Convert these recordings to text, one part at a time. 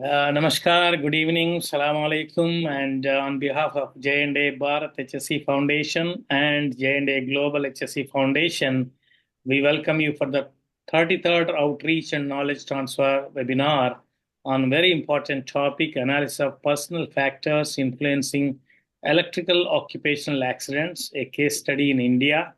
Namaskar, good evening, Salaam Alaikum, and on behalf of J&A Bharat HSE Foundation and J&A Global HSE Foundation, we welcome you for the 33rd Outreach and Knowledge Transfer webinar on very important topic, analysis of personal factors influencing electrical occupational accidents, a case study in India.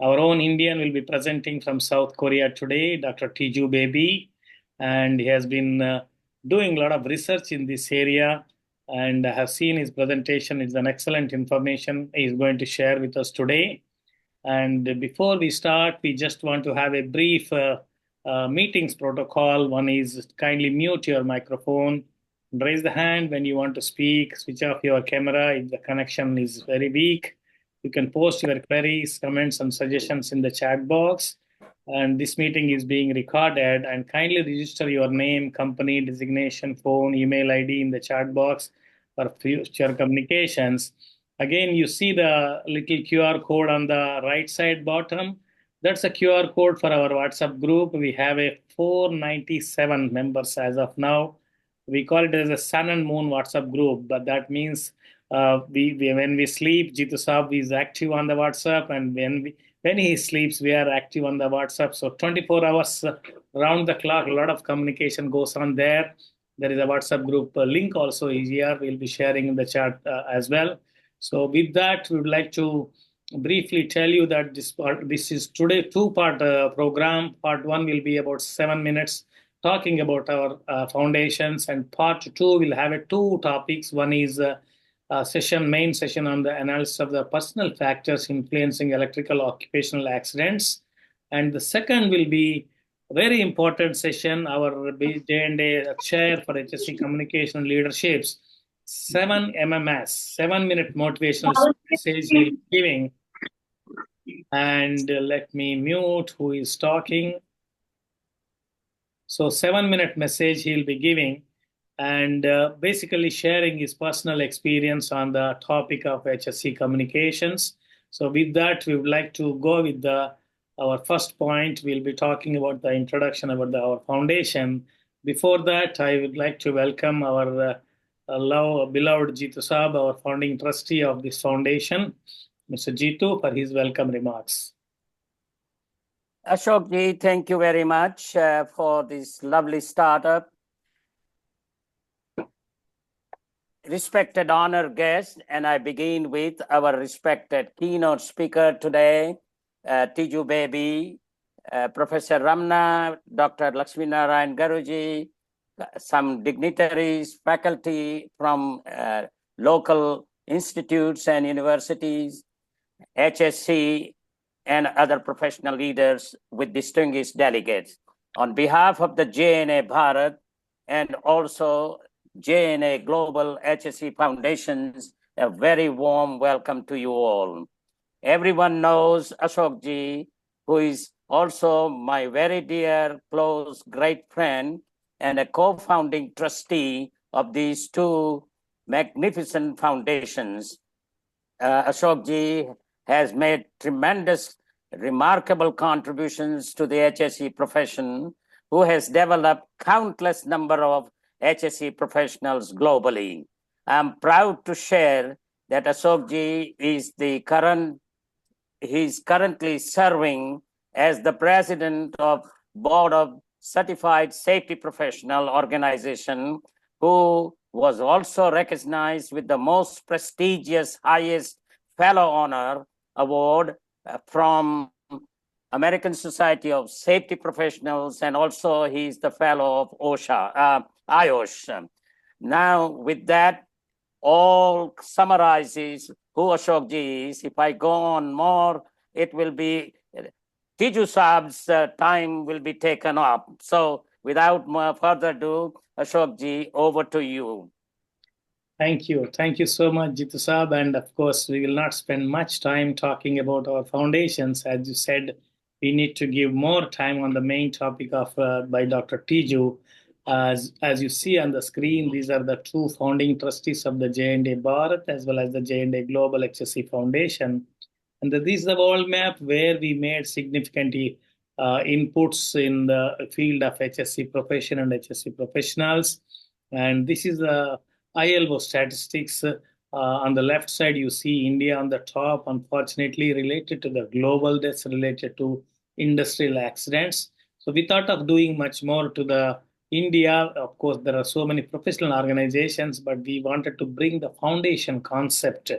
Our own Indian will be presenting from South Korea today, Dr. Tiju Baby, and he has been doing a lot of research in this area, and I have seen his presentation. It's an excellent information he's going to share with us today. And before we start, we just want to have a brief meetings protocol. One is kindly mute your microphone, raise the hand when you want to speak, switch off your camera if the connection is very weak. You can post your queries, comments, and suggestions in the chat box. And this meeting is being recorded, and kindly register your name, company, designation, phone, email ID in the chat box for future communications. Again, you see the little QR code on the right side bottom. That's a QR code for our WhatsApp group. We have a 497 members as of now. We call it as a sun and moon WhatsApp group, but that means when we sleep, Jitu Saab is active on the WhatsApp, and when he sleeps, we are active on the WhatsApp. So 24 hours round the clock, a lot of communication goes on there. There is a WhatsApp group link also is here. We'll be sharing in the chat as well. So with that, we would like to briefly tell you that this is today two-part program. Part one will be about 7 minutes talking about our foundations, and part two will have two topics. One is main session on the analysis of the personal factors influencing electrical occupational accidents. And the second will be a very important session, our J&A Chair for HSE Communications Leadership, 7 MMS, 7-minute motivational message he'll be giving. And let me mute who is talking. So 7-minute message he'll be giving, and basically sharing his personal experience on the topic of HSE communications. So with that, we would like to go with our first point. We'll be talking about the introduction about our foundation. Before that, I would like to welcome our beloved Jitu Saab, our founding trustee of this foundation, Mr. Jitu, for his welcome remarks. Ashok ji, thank you very much for this lovely startup. Respected honored guests, and I begin with our respected keynote speaker today, Tiju Baby, Professor Ramna, Dr. Lakshminarayan Garuji, some dignitaries, faculty from local institutes and universities, HSE, and other professional leaders with distinguished delegates. On behalf of the J&A Bharat and also J&A Global HSE Foundations, a very warm welcome to you all. Everyone knows Ashok ji, who is also my very dear, close, great friend and a co-founding trustee of these two magnificent foundations. Ashok ji has made tremendous, remarkable contributions to the HSE profession, who has developed countless number of HSE professionals globally. I'm proud to share that Ashok ji is he's currently serving as the president of Board of Certified Safety Professional Organization, who was also recognized with the most prestigious, highest fellow honor award from American Society of Safety Professionals, and also he's the fellow of IOSH. Now, with that, all summarizes who Ashok ji is. If I go on more, it will be Tiju Saab's time will be taken up. So, without more further ado, Ashok ji, over to you. Thank you. Thank you so much, Jitu Saab. And of course, we will not spend much time talking about our foundations. As you said, we need to give more time on the main topic of by Dr. Tiju. As you see on the screen, these are the two founding trustees of the J&A Bharat as well as the J&A Global HSE Foundation. And this is the world map where we made significant inputs in the field of HSE profession and HSE professionals. And this is the ILO statistics. On the left side, you see India on the top, unfortunately, related to the global deaths related to industrial accidents. So we thought of doing much more to the India. Of course, there are so many professional organizations, but we wanted to bring the foundation concept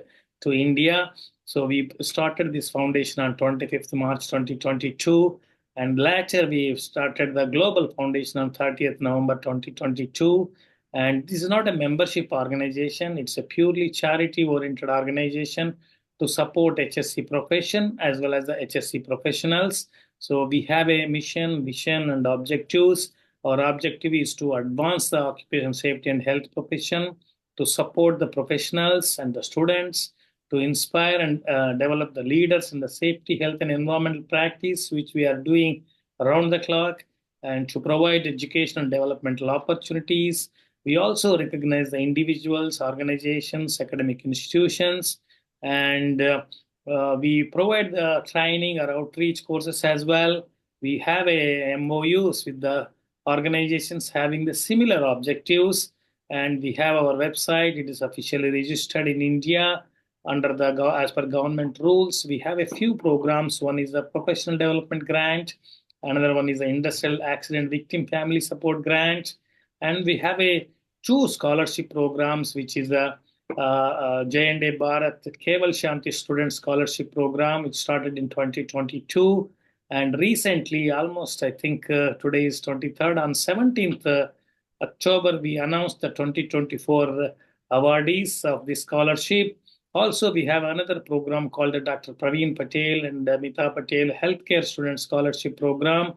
to India. So we started this foundation on 25th March 2022. And later, we started the Global Foundation on 30th November 2022. And this is not a membership organization, it's a purely charity oriented organization to support HSE profession as well as the HSE professionals. So we have a mission, vision, and objectives. Our objective is to advance the occupational safety and health profession, to support the professionals and the students, to inspire and develop the leaders in the safety, health, and environmental practice, which we are doing around the clock, and to provide educational developmental opportunities. We also recognize the individuals, organizations, academic institutions, and we provide the training or outreach courses as well. We have a MOUs with the organizations having the similar objectives, and we have our website. It is officially registered in India under the as per government rules. We have a few programs. One is the professional development grant, another one is the industrial accident victim family support grant, and we have a two scholarship programs, which is a J&A Bharat Keval Shanti Student Scholarship Program, which started in 2022. And recently, almost I think today is 23rd, on 17th October, we announced the 2024 awardees of this scholarship. Also, we have another program called the Dr. Praveen Patel and Mita Patel Healthcare Student Scholarship Program.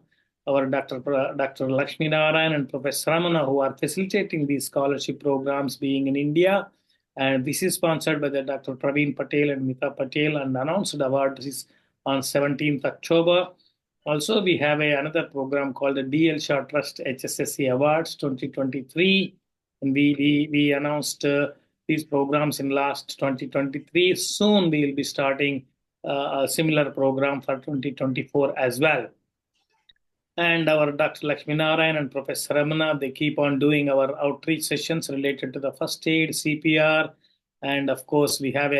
Our Dr. Lakshmi Narayan and Professor Ramana, who are facilitating these scholarship programs being in India. And this is sponsored by the Dr. Praveen Patel and Mita Patel, and announced award is on 17th October. Also, we have another program called the DL Shah Trust HSSE Awards 2023. And we announced these programs in last 2023. Soon we will be starting a similar program for 2024 as well. And our Dr. Lakshmi Narayan and Professor Ramana, they keep on doing our outreach sessions related to the first aid, CPR, and of course, we have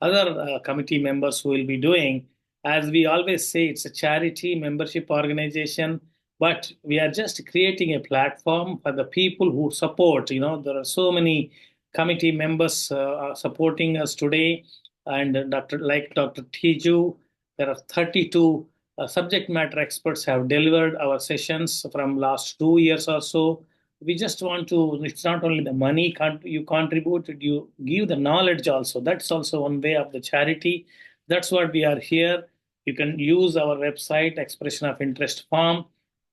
other committee members who will be doing. As we always say, it's a charity membership organization, but we are just creating a platform for the people who support. You know, there are so many committee members supporting us today, and Dr. Tiju, there are 32 subject matter experts have delivered our sessions from last 2 years or so. We just want to, it's not only the money you contribute, you give the knowledge also. That's also one way of the charity. That's what we are here. You can use our website, expression of interest form.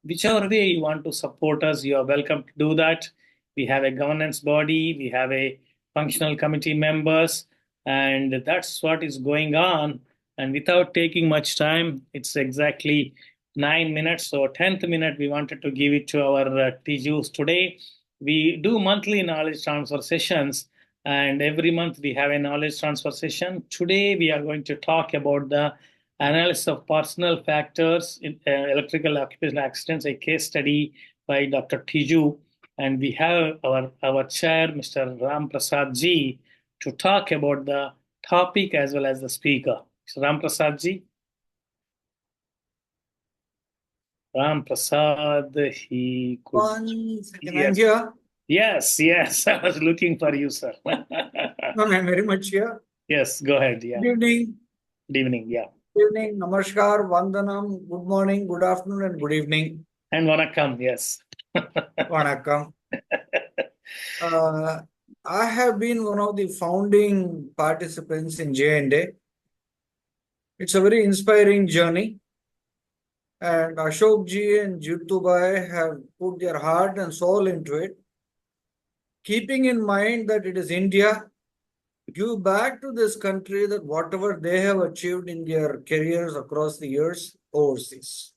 Whichever way you want to support us, you are welcome to do that. We have a governance body, we have a functional committee members, and that's what is going on. And without taking much time, it's exactly 9 minutes. So 10th minute, we wanted to give it to our TGUs today. We do monthly knowledge transfer sessions, and every month we have a knowledge transfer session. Today, we are going to talk about the analysis of personal factors in electrical occupational accidents, a case study by Dr. Tiju. And we have our chair, Mr. Ram Prasad Ji, to talk about the topic as well as the speaker. Ram Prasad Ji. Ram Prasad, he could. One second, I'm here. Yes, I was looking for you, sir. No, I'm very much here. Yes, go ahead. Yeah. Good evening. Good evening. Yeah. Good evening. Namaskar, Vandanam, good morning, good afternoon, and good evening. And Vanakkam, yes. Vanakkam. I have been one of the founding participants in J&A. It's a very inspiring journey. And Ashok ji and Jittu Bhai have put their heart and soul into it, keeping in mind that it is India. Give back to this country that whatever they have achieved in their careers across the years overseas.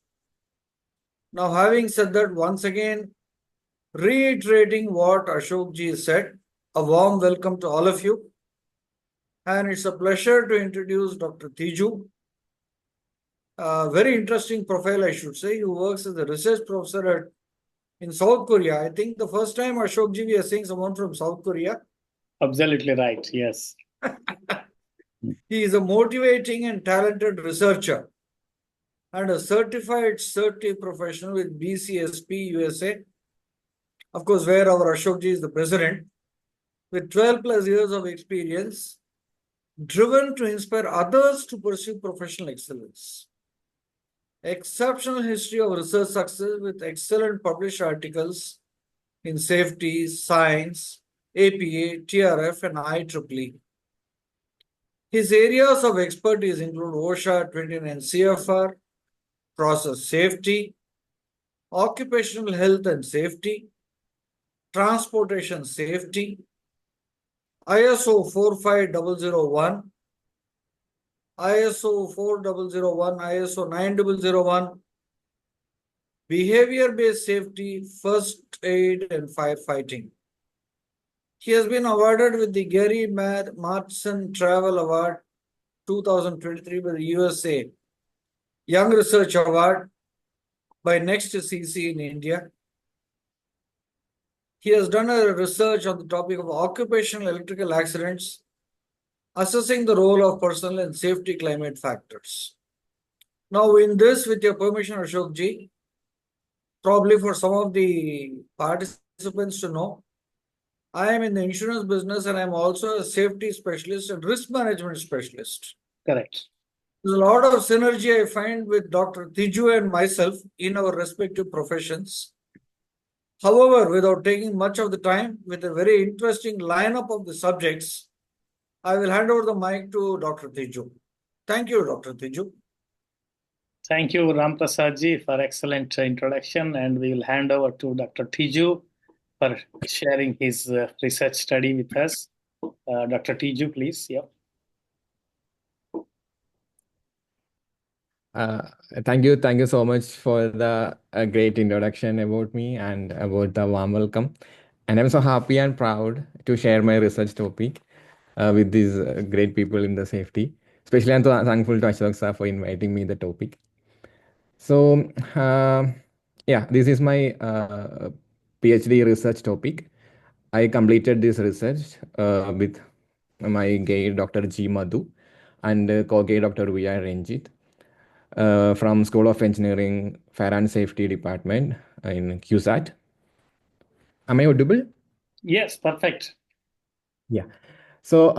Now, having said that, once again, reiterating what Ashok ji said, a warm welcome to all of you. And it's a pleasure to introduce Dr. Tiju. Very interesting profile, I should say. He works as a research professor at in South Korea. I think the first time Ashokji we are seeing someone from South Korea. Absolutely right. Yes. He is a motivating and talented researcher and a certified CERTI professional with BCSP USA. Of course, where our Ashokji is the president, with 12 plus years of experience, driven to inspire others to pursue professional excellence. Exceptional history of research success with excellent published articles in safety, science, APA, TRF, and IEEE. His areas of expertise include OSHA 29 CFR, process safety, occupational health and safety, transportation safety, ISO 45001, ISO 4001, ISO 9001, behavior-based safety, first aid, and firefighting. He has been awarded with the Gary Martson Travel Award 2023 by the USA Young Research Award by Next CC in India. He has done a research on the topic of occupational electrical accidents, assessing the role of personal and safety climate factors. Now, in this, with your permission, Ashokji, probably for some of the participants to know, I am in the insurance business and I'm also a safety specialist and risk management specialist. Correct. There's a lot of synergy I find with Dr. Tiju and myself in our respective professions. However, without taking much of the time, with a very interesting lineup of the subjects, I will hand over the mic to Dr. Tiju. Thank you, Dr. Tiju. Thank you, Ram Prasad ji, for excellent introduction, and we will hand over to Dr. Tiju for sharing his research study with us. Dr. Tiju, please. Yeah. Thank you so much for the great introduction about me and about the warm welcome. And I'm so happy and proud to share my research topic with these great people in the safety. Especially I'm so thankful to Ashok sir for inviting me the topic. So yeah, this is my PhD research topic. I completed this research with my guide Dr. G. Madhu and co-guide Dr. V.R. Ranjit. From School of Engineering, Fire and Safety Department in QSAT. Am I audible? Yes, perfect. Yeah. So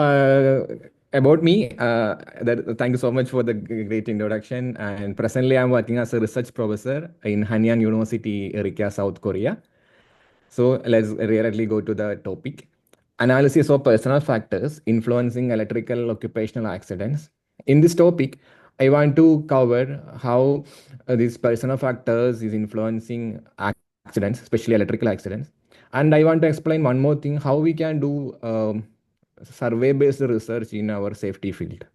about me, thank you so much for the great introduction. And presently, I'm working as a research professor in Hanyang University, Erika, South Korea. So let's directly go to the topic. Analysis of personal factors influencing electrical occupational accidents. In this topic, I want to cover how these personal factors is influencing accidents, especially electrical accidents. And I want to explain one more thing, how we can do survey-based research in our safety field.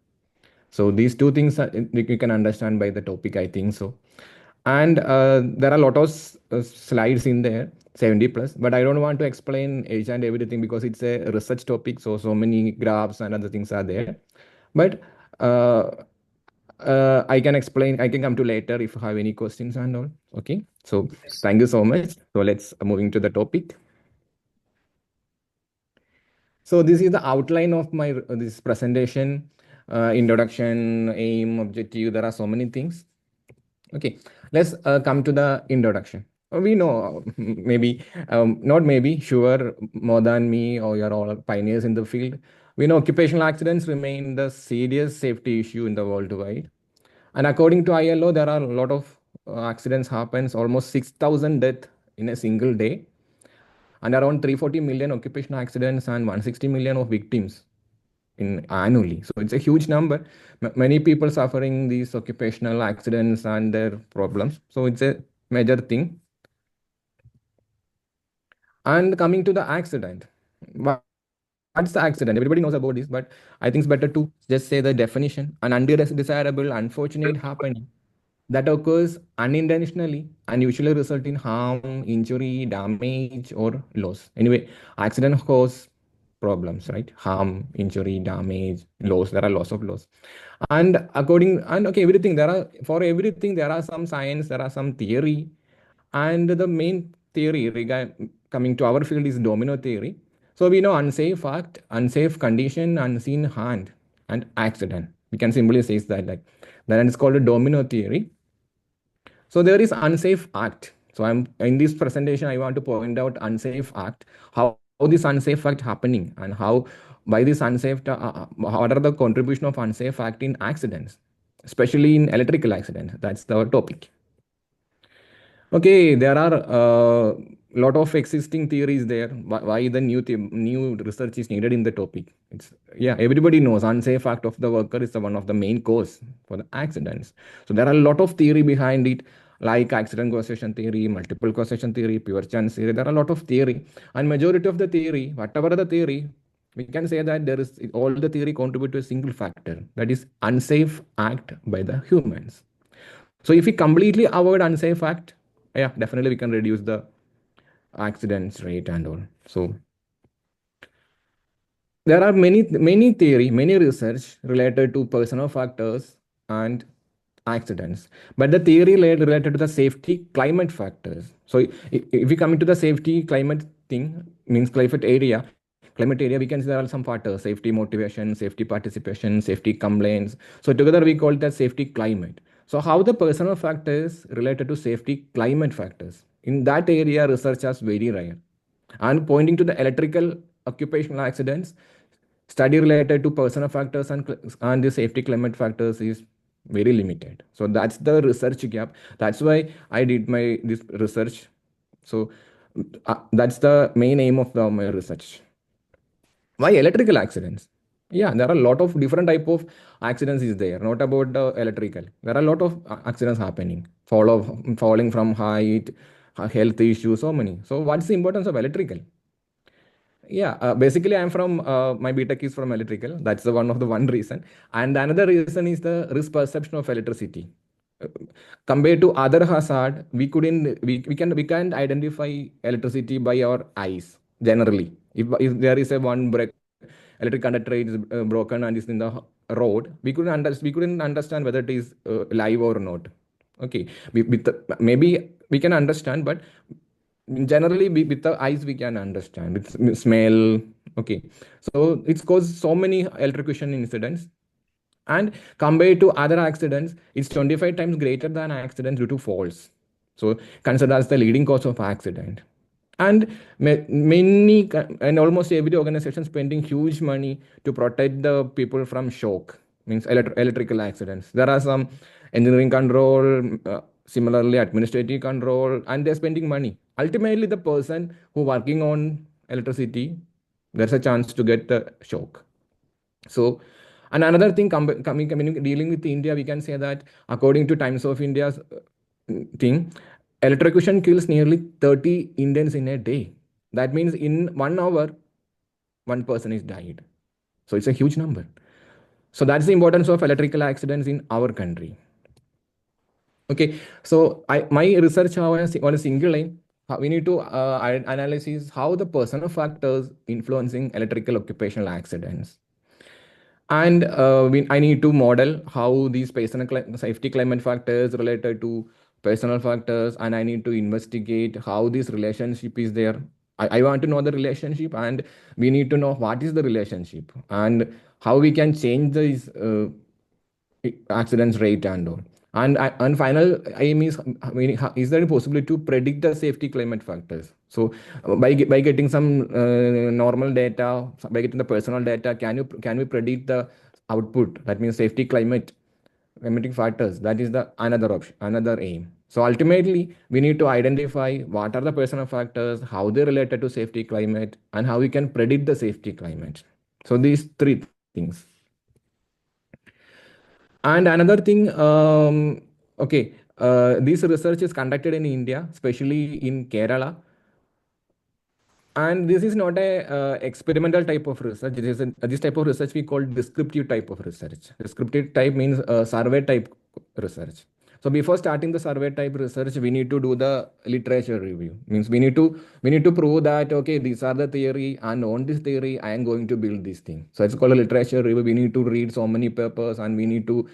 So these two things you can understand by the topic, I think so. And there are a lot of slides in there, 70 plus, but I don't want to explain each and everything because it's a research topic. So many graphs and other things are there. But I can explain, I can come to later if you have any questions and all. Okay. So thank you so much. So let's moving to the topic. So this is the outline of my this presentation, introduction, aim, objective. There are so many things. Okay, let's come to the introduction. We know, maybe, not maybe, sure, more than me or you're all pioneers in the field. We know occupational accidents remain the serious safety issue in the worldwide. And according to ILO, there are a lot of accidents happens, almost 6,000 deaths in a single day, and around 340 million occupational accidents and 160 million of victims in annually. So it's a huge number. Many people suffering these occupational accidents and their problems. So it's a major thing. And coming to the accident, what's the accident? Everybody knows about this, but I think it's better to just say the definition. An undesirable, unfortunate happening that occurs unintentionally and usually result in harm, injury, damage, or loss. Anyway, accident cause problems, right? Harm, injury, damage, loss. There are lots of loss. And okay, everything there are, for everything there are some science, there are some theory, and the main theory coming to our field is domino theory. So we know unsafe act, unsafe condition, unseen hand, and accident. We can simply say that like that is called a domino theory. So there is unsafe act. So I'm in this presentation, I want to point out unsafe act, how this unsafe act happening, and how by this unsafe, what are the contribution of unsafe act in accidents, especially in electrical accidents. That's the topic. Okay, there are a lot of existing theories there. Why the new research is needed in the topic? It's everybody knows unsafe act of the worker is one of the main cause for the accidents. So there are a lot of theory behind it, like accident causation theory, multiple causation theory, pure chance theory. There are a lot of theory, and majority of the theory, whatever the theory, we can say that there is all the theory contribute to a single factor, that is unsafe act by the humans. So if we completely avoid unsafe act, definitely we can reduce the accidents rate and all. So there are many theory, many research related to personal factors and accidents, but the theory related to the safety climate factors. So if we come into the safety climate thing, means climate area, we can see there are some factors: safety motivation, safety participation, safety complaints. So together we call that safety climate. So how the personal factors related to safety climate factors, in that area research is very rare. And pointing to the electrical occupational accidents, study related to personal factors and the safety climate factors is very limited. So that's the research gap. That's why I did this research. So that's the main aim of my research. Why electrical accidents? Yeah, there are a lot of different type of accidents is there, not about the electrical. There are a lot of accidents happening, falling from height, health issues, so many. So what's the importance of electrical? Basically I'm from my BTech is from electrical. That's the one reason. And another reason is the risk perception of electricity. Compared to other hazard, we can't identify electricity by our eyes generally. If there is a one break, electric conductor is broken and is in the road, we couldn't understand whether it is live or not. Okay, maybe we can understand, but generally with the eyes we can understand, with smell. Okay, so it's caused so many electrocution incidents, and compared to other accidents, it's 25 times greater than accidents due to falls. So considered as the leading cause of accident. And many and almost every organization spending huge money to protect the people from shock, means electrical accidents. There are some engineering control, similarly administrative control, and they're spending money. Ultimately, the person who working on electricity, there's a chance to get the shock. So, and another thing, dealing with India, we can say that according to Times of India's thing, electrocution kills nearly 30 Indians in a day. That means in 1 hour, one person is died. So it's a huge number. So that's the importance of electrical accidents in our country. Okay, so my research on a single line, we need to analyze how the personal factors influencing electrical occupational accidents. And I need to model how these personal safety climate factors related to personal factors, and I need to investigate how this relationship is there. I want to know the relationship, and we need to know what is the relationship and how we can change this accidents rate and all. And final aim is there a possibility to predict the safety climate factors? So by getting some normal data, by getting the personal data, can we predict the output? That means safety climatic factors. That is the another option, another aim. So ultimately, we need to identify what are the personal factors, how they related to safety climate, and how we can predict the safety climate. So these three things. And another thing, okay, this research is conducted in India, especially in Kerala. And this is not a experimental type of research. This type of research we call descriptive type of research. Descriptive type means survey type research. So before starting the survey type research, we need to do the literature review. Means we need to prove that okay, these are the theory, and on this theory, I am going to build this thing. So it's called a literature review. We need to read so many papers, and we need to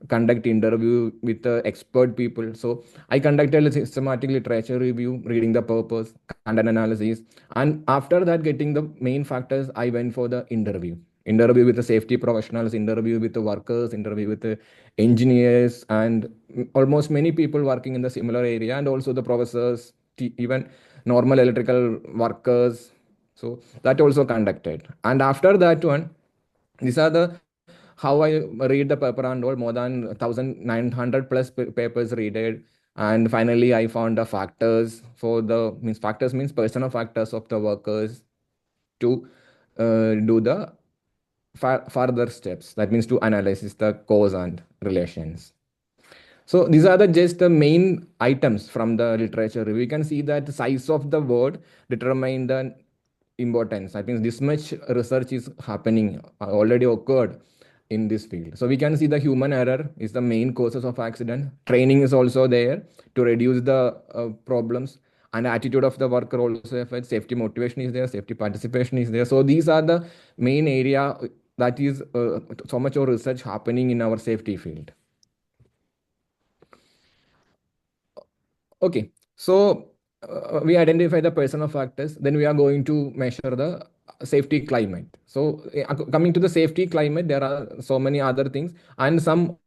conduct interview with expert people. So I conducted a systematic literature review, reading the purpose, content analysis, and after that, getting the main factors, I went for the interview with the safety professionals, interview with the workers, interview with the engineers, and almost many people working in the similar area, and also the professors, even normal electrical workers. So that also conducted. And after that one, these are the how I read the paper and all, more than 1900 plus papers read. And finally, I found the factors for the factors means personal factors of the workers to do the further steps. That means to analyze the cause and relations. So these are just the main items from the literature. We can see that the size of the word determine the importance. I think this much research is happening, already occurred in this field. So we can see the human error is the main causes of accident. Training is also there to reduce the problems, and attitude of the worker also affects. Safety motivation is there, safety participation is there. So these are the main area that is so much of research happening in our safety field. Okay, so we identify the personal factors, then we are going to measure the safety climate. So coming to the safety climate, there are so many other things, and some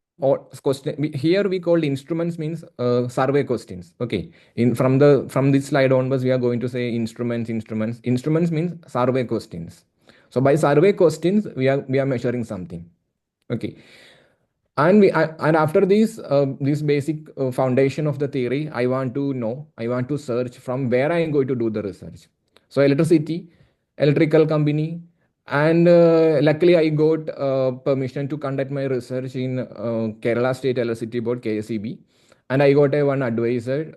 question here we call instruments means survey questions. Okay, from this slide onwards, we are going to say instruments means survey questions. So by survey questions, we are measuring something. Okay. And after this basic foundation of the theory, I want to search from where I am going to do the research. So electrical company, and luckily I got permission to conduct my research in Kerala State Electricity Board, KSEB, and I got one advisor,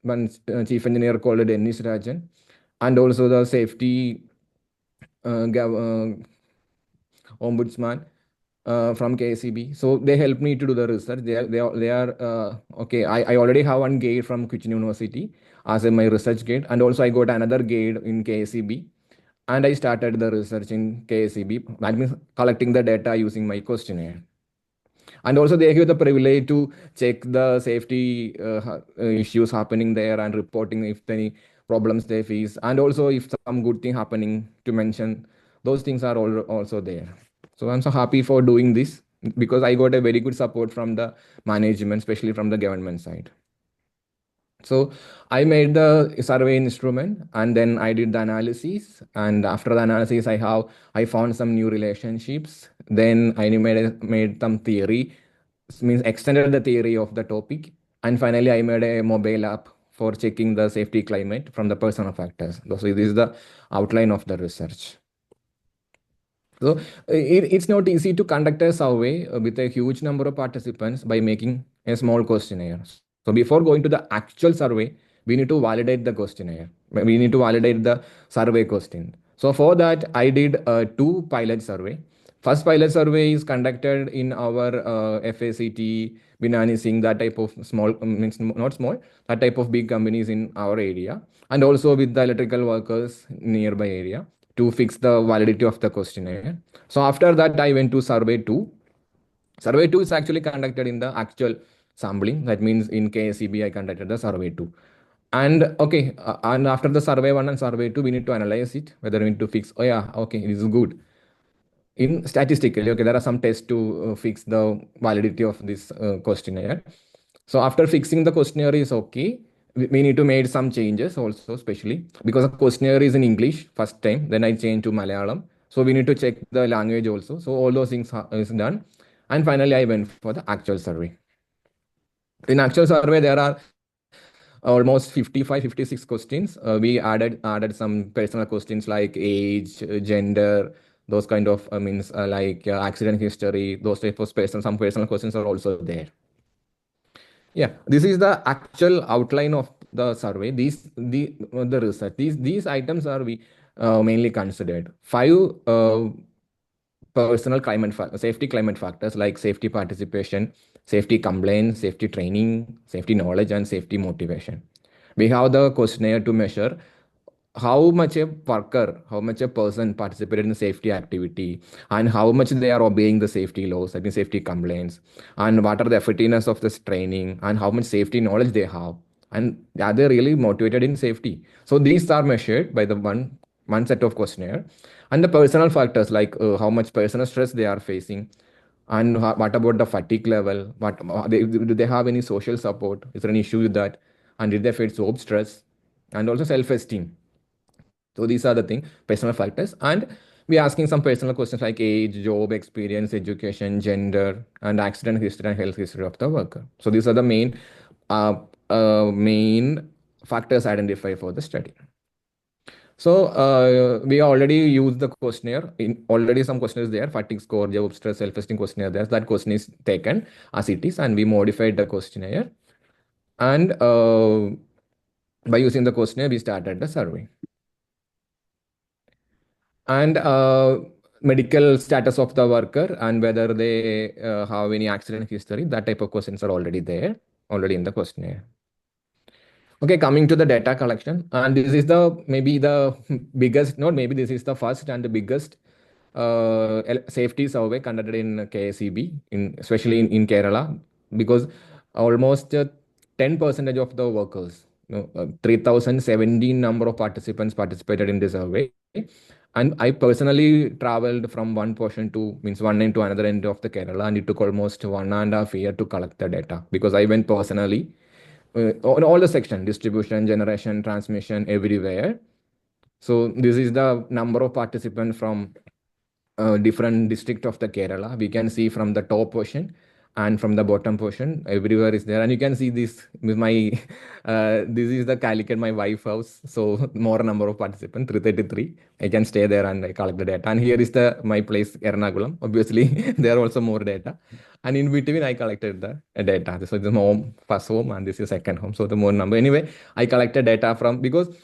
one chief engineer called Dinesh Rajan, and also the safety ombudsman from KCB. So they helped me to do the research. They are okay. I already have one guide from Cochin University as my research guide, and also I got another guide in KCB, and I started the research in KCB. That means collecting the data using my questionnaire. And also they have the privilege to check the safety issues happening there and reporting if any problems they face, and also if some good thing happening to mention. Those things are also there. So I'm so happy for doing this because I got a very good support from the management, especially from the government side. So I made the survey instrument, and then I did the analysis. And after the analysis, I found some new relationships. Then I made some theory, means extended the theory of the topic. And finally, I made a mobile app for checking the safety climate from the personal factors. So this is the outline of the research. So it's not easy to conduct a survey with a huge number of participants by making a small questionnaire. So before going to the actual survey, we need to validate the questionnaire. We need to validate the survey question. So for that, I did 2 pilot survey. First pilot survey is conducted in our FACT, Binani Singh, that type of small, means not small, that type of big companies in our area, and also with the electrical workers nearby area to fix the validity of the questionnaire. So after that, I went to survey 2. Survey 2 is actually conducted in the actual sampling. That means in KSEB, I conducted the survey 2. And okay, and after the survey 1 and survey 2, we need to analyze it, whether we need to fix, oh yeah, okay, it is good. In statistically, okay, there are some tests to fix the validity of this questionnaire. So after fixing the questionnaire is okay, we need to make some changes also, especially because the questionnaire is in English first time, then I changed to Malayalam. So we need to check the language also. So all those things is done. And finally, I went for the actual survey. In actual survey, there are almost 55, 56 questions. We added some personal questions like age, gender, those kind of means like accident history, those type of some personal questions are also there. Yeah, this is the actual outline of the survey. The research. These items are we mainly considered. 5 personal safety climate factors like safety participation, safety complaints, safety training, safety knowledge, and safety motivation. We have the questionnaire to measure how much a worker, how much a person participated in safety activity, and how much they are obeying the safety laws, I mean safety complaints, and what are the effectiveness of this training, and how much safety knowledge they have, and are they really motivated in safety? So these are measured by the one set of questionnaire, and the personal factors like how much personal stress they are facing, and what about the fatigue level? Do they have any social support? Is there any issue with that? And did they face job stress? And also self-esteem. So these are the things, personal factors. And we're asking some personal questions like age, job experience, education, gender, and accident history and health history of the worker. So these are the main factors identified for the study. So we already used the questionnaire. Already some questionnaires there, fatigue score, job stress, self-esteem questionnaire there. That question is taken as it is, and we modified the questionnaire. And by using the questionnaire, we started the survey. And medical status of the worker and whether they have any accident history, that type of questions are already there, already in the questionnaire. Okay, coming to the data collection, and this is the maybe the biggest, not maybe, this is the first and the biggest safety survey conducted in KSEB, especially in Kerala, because almost 10% of the workers, 3,017 number of participants participated in this survey. And I personally traveled from one portion to, means one end to another end of the Kerala, and it took almost 1.5 years to collect the data because I went personally on all the section, distribution, generation, transmission, everywhere. So this is the number of participants from different district of the Kerala. We can see from the top portion and from the bottom portion, everywhere is there. And you can see this with my, this is the Calicut, my wife house. So more number of participants, 333. I can stay there and I collect the data. And here is the my place, Ernakulam. Obviously, there are also more data. And in between, I collected the data. So this is home, first home, and this is second home. So the more number. Anyway, I collected data from, because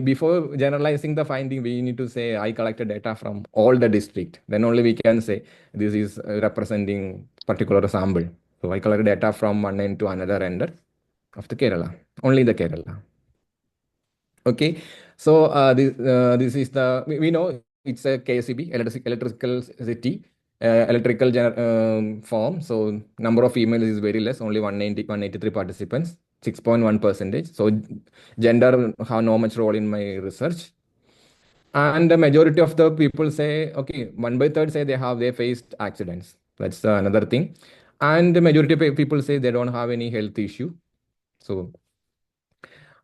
before generalizing the finding, we need to say I collected data from all the district. Then only we can say this is representing particular sample. So I collected data from one end to another end of the Kerala, only the Kerala. Okay, so this is the, we know it's a KSEB, electrical city, electrical form. So number of females is very less, only 183 participants, 6.1%. So gender have no much role in my research. And the majority of the people say, okay, 1/3 say they faced accidents. That's another thing. And the majority of people say they don't have any health issue. So,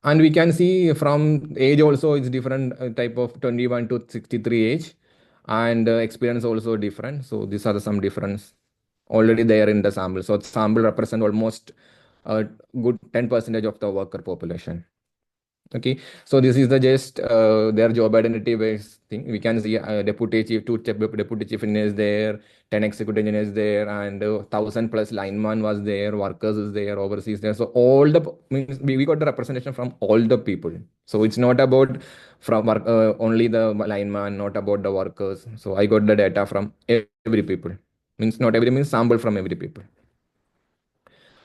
and we can see from age also it's different type of 21 to 63 age, and experience also different. So these are some difference already there in the sample. So sample represent almost a good 10% of the worker population. Okay, so this is the just their job identity based thing. We can see deputy chief, deputy chief engineers there, 10 executive engineers there, and 1,000+ lineman was there, workers is there, overseas there. So all the means we got the representation from all the people. So it's not about from only the lineman, not about the workers. So I got the data from every people. Means not every, means sample from every people.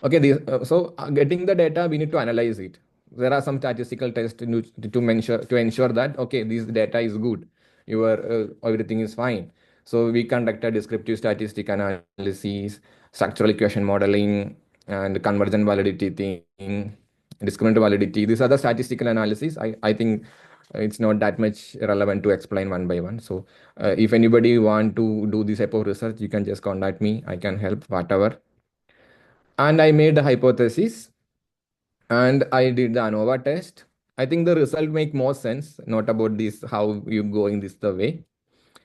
Okay, so getting the data, we need to analyze it. There are some statistical tests to ensure that, okay, this data is good, your everything is fine. So we conducted descriptive statistic analysis, structural equation modeling, and convergent validity thing, discriminant validity. These are the statistical analysis. I think it's not that much relevant to explain one by one. So if anybody want to do this type of research, you can just contact me. I can help whatever. And I made the hypothesis and I did the ANOVA test. I think the result make more sense, not about this, how you going this the way.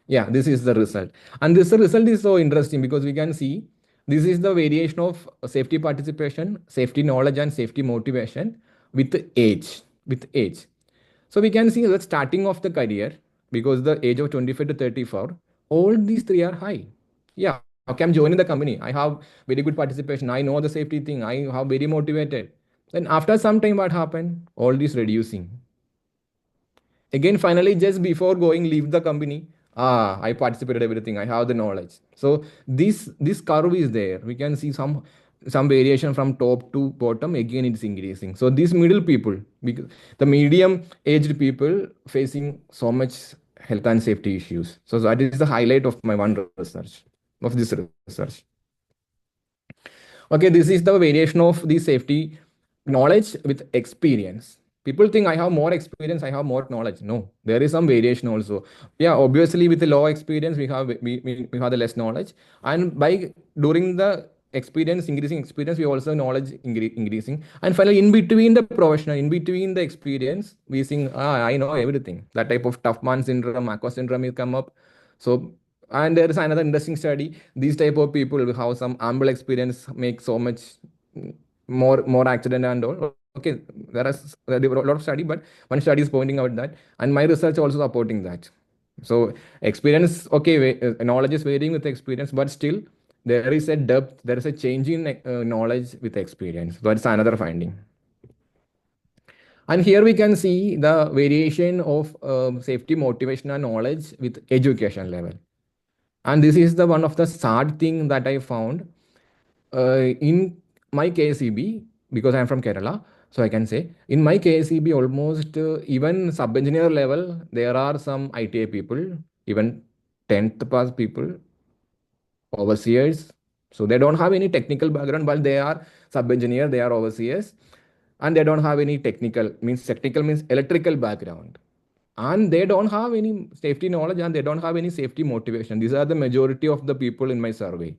Yeah, this is the result. And this result is so interesting because we can see this is the variation of safety participation, safety knowledge, and safety motivation with age. With age. So we can see the starting of the career, because the age of 25 to 34, all these three are high. Yeah, okay, I'm joining the company. I have very good participation. I know the safety thing. I have very motivated. Then after some time, what happened? All this reducing. Again, finally, just before going, leave the company. I participated everything. I have the knowledge. So this curve is there. We can see some some variation from top to bottom, again it's increasing. So these middle people, because the medium aged people facing so much health and safety issues. So that is the highlight of my one research, of this research. Okay, this is the variation of the safety knowledge with experience. People think I have more experience, I have more knowledge. No, there is some variation also. Yeah, obviously with the low experience, we have the less knowledge. And by during the experience, increasing experience, we also knowledge increasing. And finally, in between the professional, in between the experience, we think, I know everything. That type of tough man syndrome, aqua syndrome will come up. So, and there is another interesting study. These type of people who have some ample experience make so much more accident and all. Okay, there is a lot of study, but one study is pointing out that, and my research also supporting that. So experience, okay, knowledge is varying with experience, but still there is a depth, there is a change in knowledge with experience. That's another finding. And here we can see the variation of safety motivation and knowledge with education level. And this is the one of the sad thing that I found in my KSEB, because I'm from Kerala. So I can say in my KSEB, almost even sub-engineer level, there are some ITA people, even 10th pass people, overseers. So they don't have any technical background, but they are sub-engineer, they are overseers, and they don't have any technical means electrical background, and they don't have any safety knowledge, and they don't have any safety motivation. These are the majority of the people in my survey.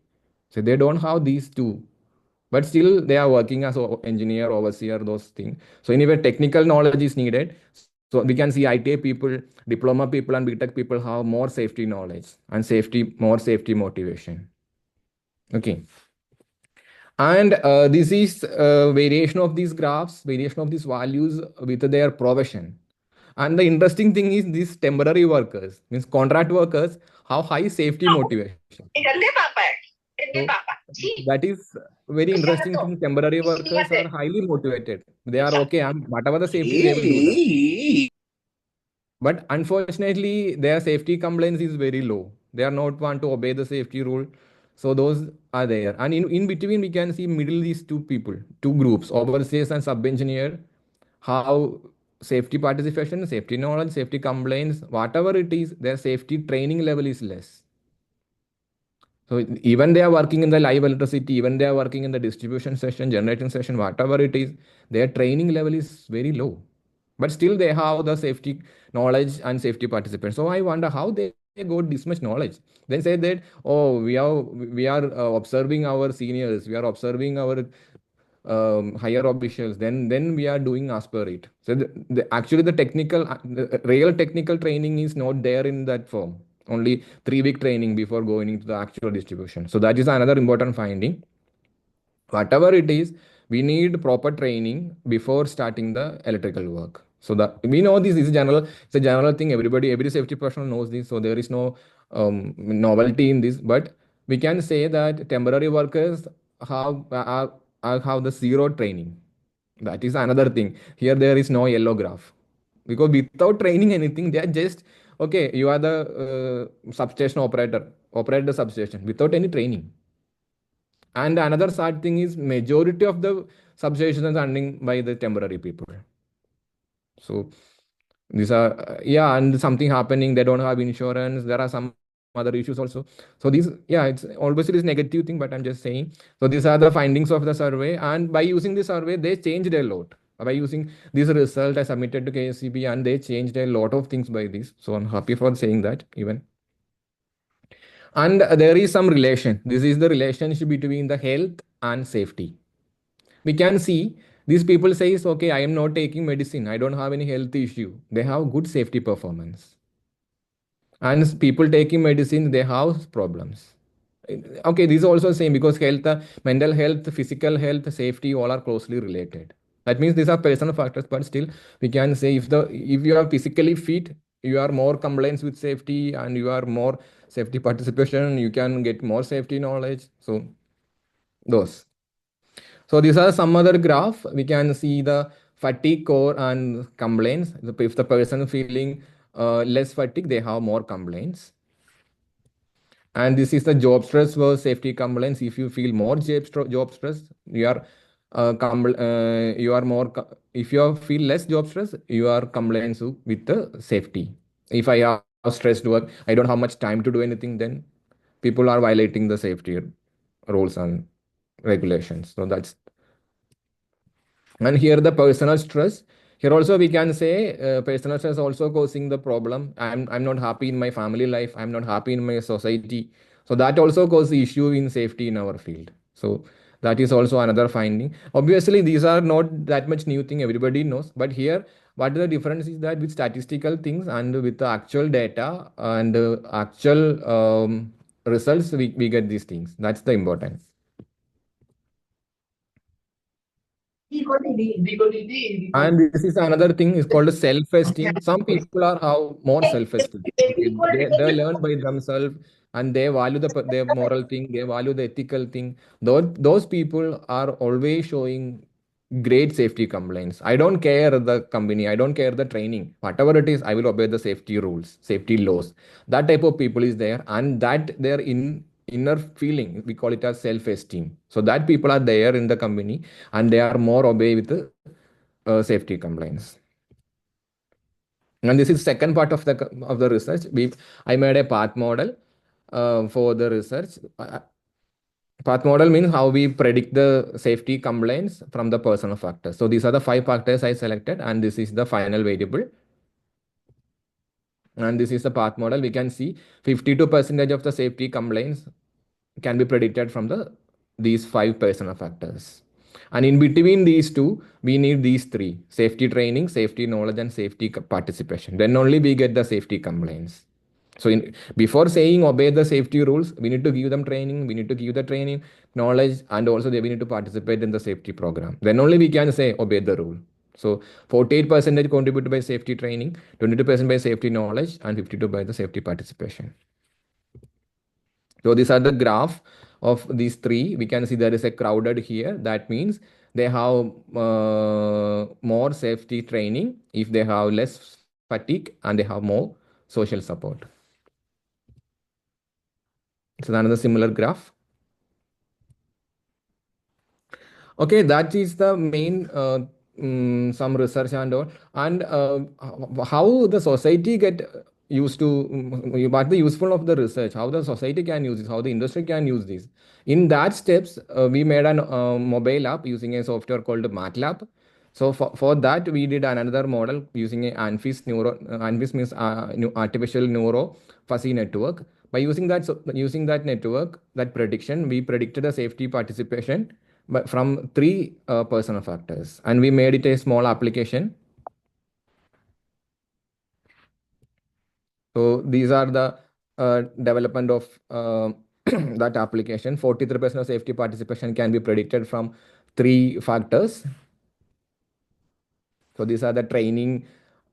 So they don't have these two, but still they are working as an engineer, overseer, those things. So anyway, technical knowledge is needed. So we can see ITA people, diploma people, and BTech people have more safety knowledge and more safety motivation. Okay. And this is variation of these graphs, variation of these values with their profession. And the interesting thing is these temporary workers, means contract workers, have high safety motivation. So that is very interesting thing. Temporary workers are highly motivated. They are okay, and whatever the safety, they will do that. But unfortunately, their safety compliance is very low. They are not want to obey the safety rule. So those are there. And in between, we can see middle these two people, two groups, overseers and sub-engineer, how safety participation, safety knowledge, safety compliance, whatever it is, their safety training level is less. So even they are working in the live electricity, even they are working in the distribution session, generating session, whatever it is, their training level is very low. But still they have the safety knowledge and safety participants. So I wonder how they got this much knowledge. They say that, oh, we are observing our seniors, we are observing our higher officials, then we are doing as per it. So actually the real technical training is not there in that form. Only 3-week training before going into the actual distribution. So that is another important finding. Whatever it is, we need proper training before starting the electrical work. So that we know this is general. It's a general thing. Every safety professional knows this. So there is no novelty in this. But we can say that temporary workers have the zero training. That is another thing. Here there is no yellow graph, because without training anything, they are just okay. You are the substation operator, operate the substation without any training. And another sad thing is majority of the substations are running by the temporary people. So these are and something happening. They don't have insurance. There are some other issues also. So these it's always this negative thing, but I'm just saying. So these are the findings of the survey, and by using the survey, they changed a lot. By using this result, I submitted to KSCB, and they changed a lot of things by this. So I'm happy for saying that even. And there is some relation. This is the relationship between the health and safety. We can see these people says, okay, I am not taking medicine. I don't have any health issue. They have good safety performance. And people taking medicine, they have problems. Okay, this is also same, because health, mental health, physical health, safety, all are closely related. That means these are personal factors, but still we can say if you are physically fit, you are more compliance with safety, and you are more safety participation, you can get more safety knowledge. So those. So these are some other graph. We can see the fatigue score and complaints. If the person feeling less fatigue, they have more complaints. And this is the job stress versus safety compliance. If you feel more job stress, you are you are more. If you feel less job stress, you are compliant with the safety. If I have stressed work, I don't have much time to do anything. Then people are violating the safety rules and regulations. So that's, and here the personal stress. Here also we can say personal stress also causing the problem. I'm not happy in my family life. I'm not happy in my society. So that also causes issue in safety in our field. So that is also another finding. Obviously, these are not that much new thing. Everybody knows. But here, what the difference is that with statistical things and with the actual data and actual results, we get these things. That's the importance. And this is another thing is called self-esteem. Some people are have more self-esteem. They learn by themselves and they value their moral thing, they value the ethical thing. Those people are always showing great safety compliance. I don't care the company, I don't care the training. Whatever it is, I will obey the safety rules, safety laws. That type of people is there, and that they're in inner feeling, we call it as self-esteem. So that people are there in the company and they are more obey with the safety compliance. And this is second part of the research. I made a path model for the research. Path model means how we predict the safety compliance from the personal factors. So these are the 5 factors I selected, and this is the final variable. And this is the path model. We can see 52% of the safety compliance can be predicted from these 5 personal factors. And in between these two, we need these 3: safety training, safety knowledge, and safety participation. Then only we get the safety compliance. So before saying obey the safety rules, we need to give them training, we need to give the training, knowledge, and also we need to participate in the safety program. Then only we can say obey the rule. So 48% contributed by safety training, 22% by safety knowledge, and 52% by the safety participation. So these are the graph of these 3. We can see there is a crowded here. That means they have more safety training if they have less fatigue and they have more social support. So another similar graph. Okay, that is the main some research and all, and how the society get used to what the useful of the research, how the society can use this, how the industry can use this. In that steps, we made an mobile app using a software called MATLAB. So for that we did another model using a ANFIS means artificial neuro fuzzy network. By using that network, that prediction, we predicted the safety participation but from 3 personal factors, and we made it a small application. So these are the development of that application. 43% of safety participation can be predicted from 3 factors. So these are the training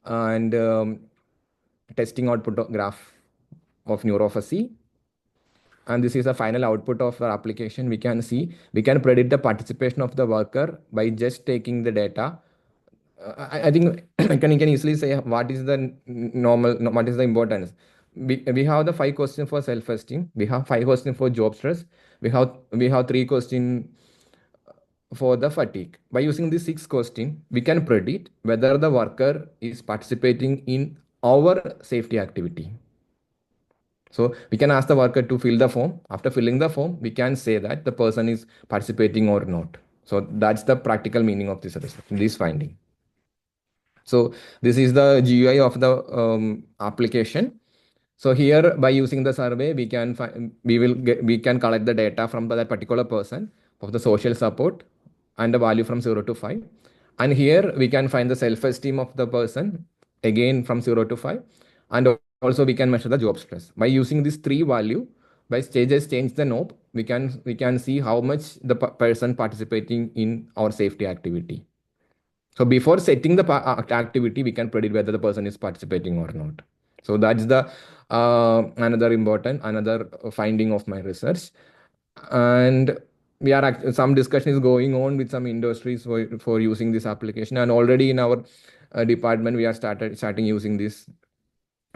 and testing output graph of neuropathy. And this is the final output of our application. We can see, we can predict the participation of the worker by just taking the data. I think you can easily say what is the normal, what is the importance. We have the 5 questions for self-esteem. We have 5 questions for job stress. We have 3 questions for the fatigue. By using this 6 question, we can predict whether the worker is participating in our safety activity. So we can ask the worker to fill the form. After filling the form, we can say that the person is participating or not. So that's the practical meaning of this research, this finding. So this is the GUI of the application. So here, by using the survey, we can collect the data from that particular person of the social support and the value from 0 to 5. And here we can find the self-esteem of the person again from 0 to 5. And also we can measure the job stress. By using these 3 value, by stages change the knob, we can see how much the person participating in our safety activity. So before setting the activity, we can predict whether the person is participating or not. So that's the another finding of my research. And some discussion is going on with some industries for using this application. And already in our department, we are starting using this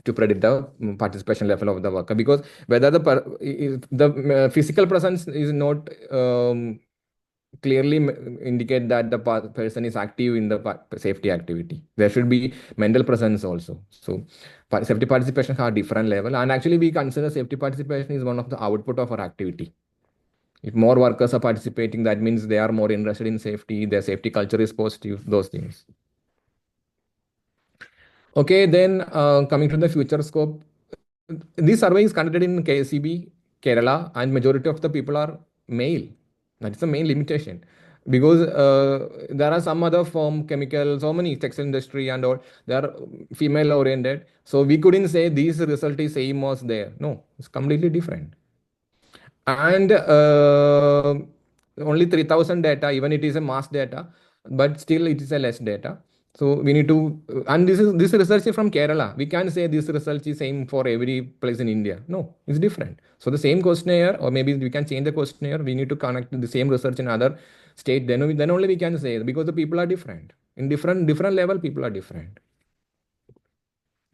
to predict the participation level of the worker, because whether the physical presence is not clearly indicate that the person is active in the safety activity. There should be mental presence also. So safety participation have different level, and actually we consider safety participation is one of the output of our activity. If more workers are participating, that means they are more interested in safety, their safety culture is positive, those things. Okay, then coming to the future scope, this survey is conducted in KCB, Kerala, and majority of the people are male. That is the main limitation, because there are some other firm, chemical, so many textile industry and all, they are female oriented. So we couldn't say this result is same as there. No, it's completely different. And only 3000 data, even it is a mass data, but still it is a less data. So we need to, and this research is from Kerala. We can't say this research is same for every place in India. No, it's different. So the same questionnaire, or maybe we can change the questionnaire. We need to connect the same research in other state. Then only we can say, because the people are different. In different level, people are different.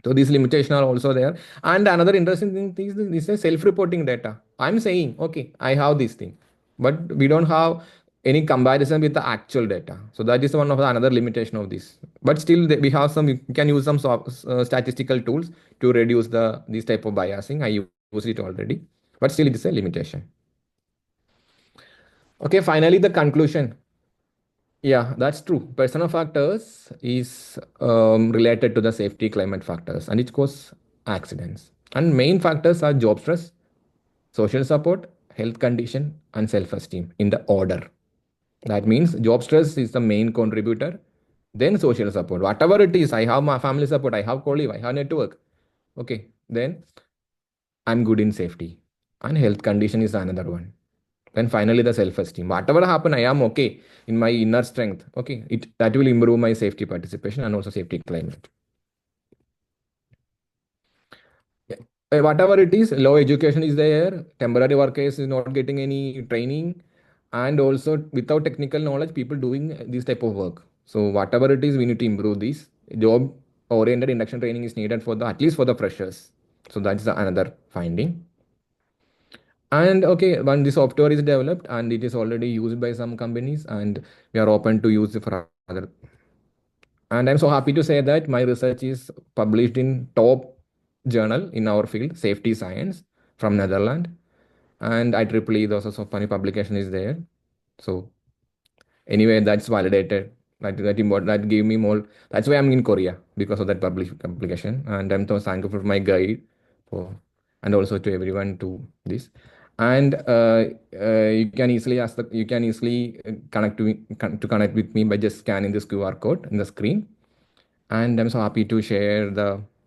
So these limitations are also there. And another interesting thing is this is self-reporting data. I'm saying, okay, I have this thing, but we don't have any comparison with the actual data. So that is one of the another limitation of this. But still, we have some. We can use some statistical tools to reduce this type of biasing. I use it already, but still it is a limitation. Okay, finally the conclusion. Yeah, that's true. Personal factors is related to the safety climate factors, and it causes accidents. And main factors are job stress, social support, health condition, and self-esteem in the order. That means job stress is the main contributor, then social support. Whatever it is, I have my family support, I have colleague, I have network. Okay, then I'm good in safety. And health condition is another one. Then finally the self-esteem. Whatever happen, I am okay in my inner strength. Okay, that will improve my safety participation and also safety climate. Whatever it is, low education is there, temporary workers is not getting any training, and also without technical knowledge, people doing this type of work. So whatever it is, we need to improve this. Job oriented induction training is needed for at least for the freshers. So that's another finding. And okay, when this software is developed and it is already used by some companies, and we are open to use it for other. And I'm so happy to say that my research is published in top journal in our field, Safety Science, from Netherlands. And IEEE, the also funny publication is there. So anyway, that's validated. That gave me more. That's why I'm in Korea, because of that publication. And I'm so thankful for my guide and also to everyone to this. And you can easily connect with me by just scanning this QR code in the screen. And I'm so happy to share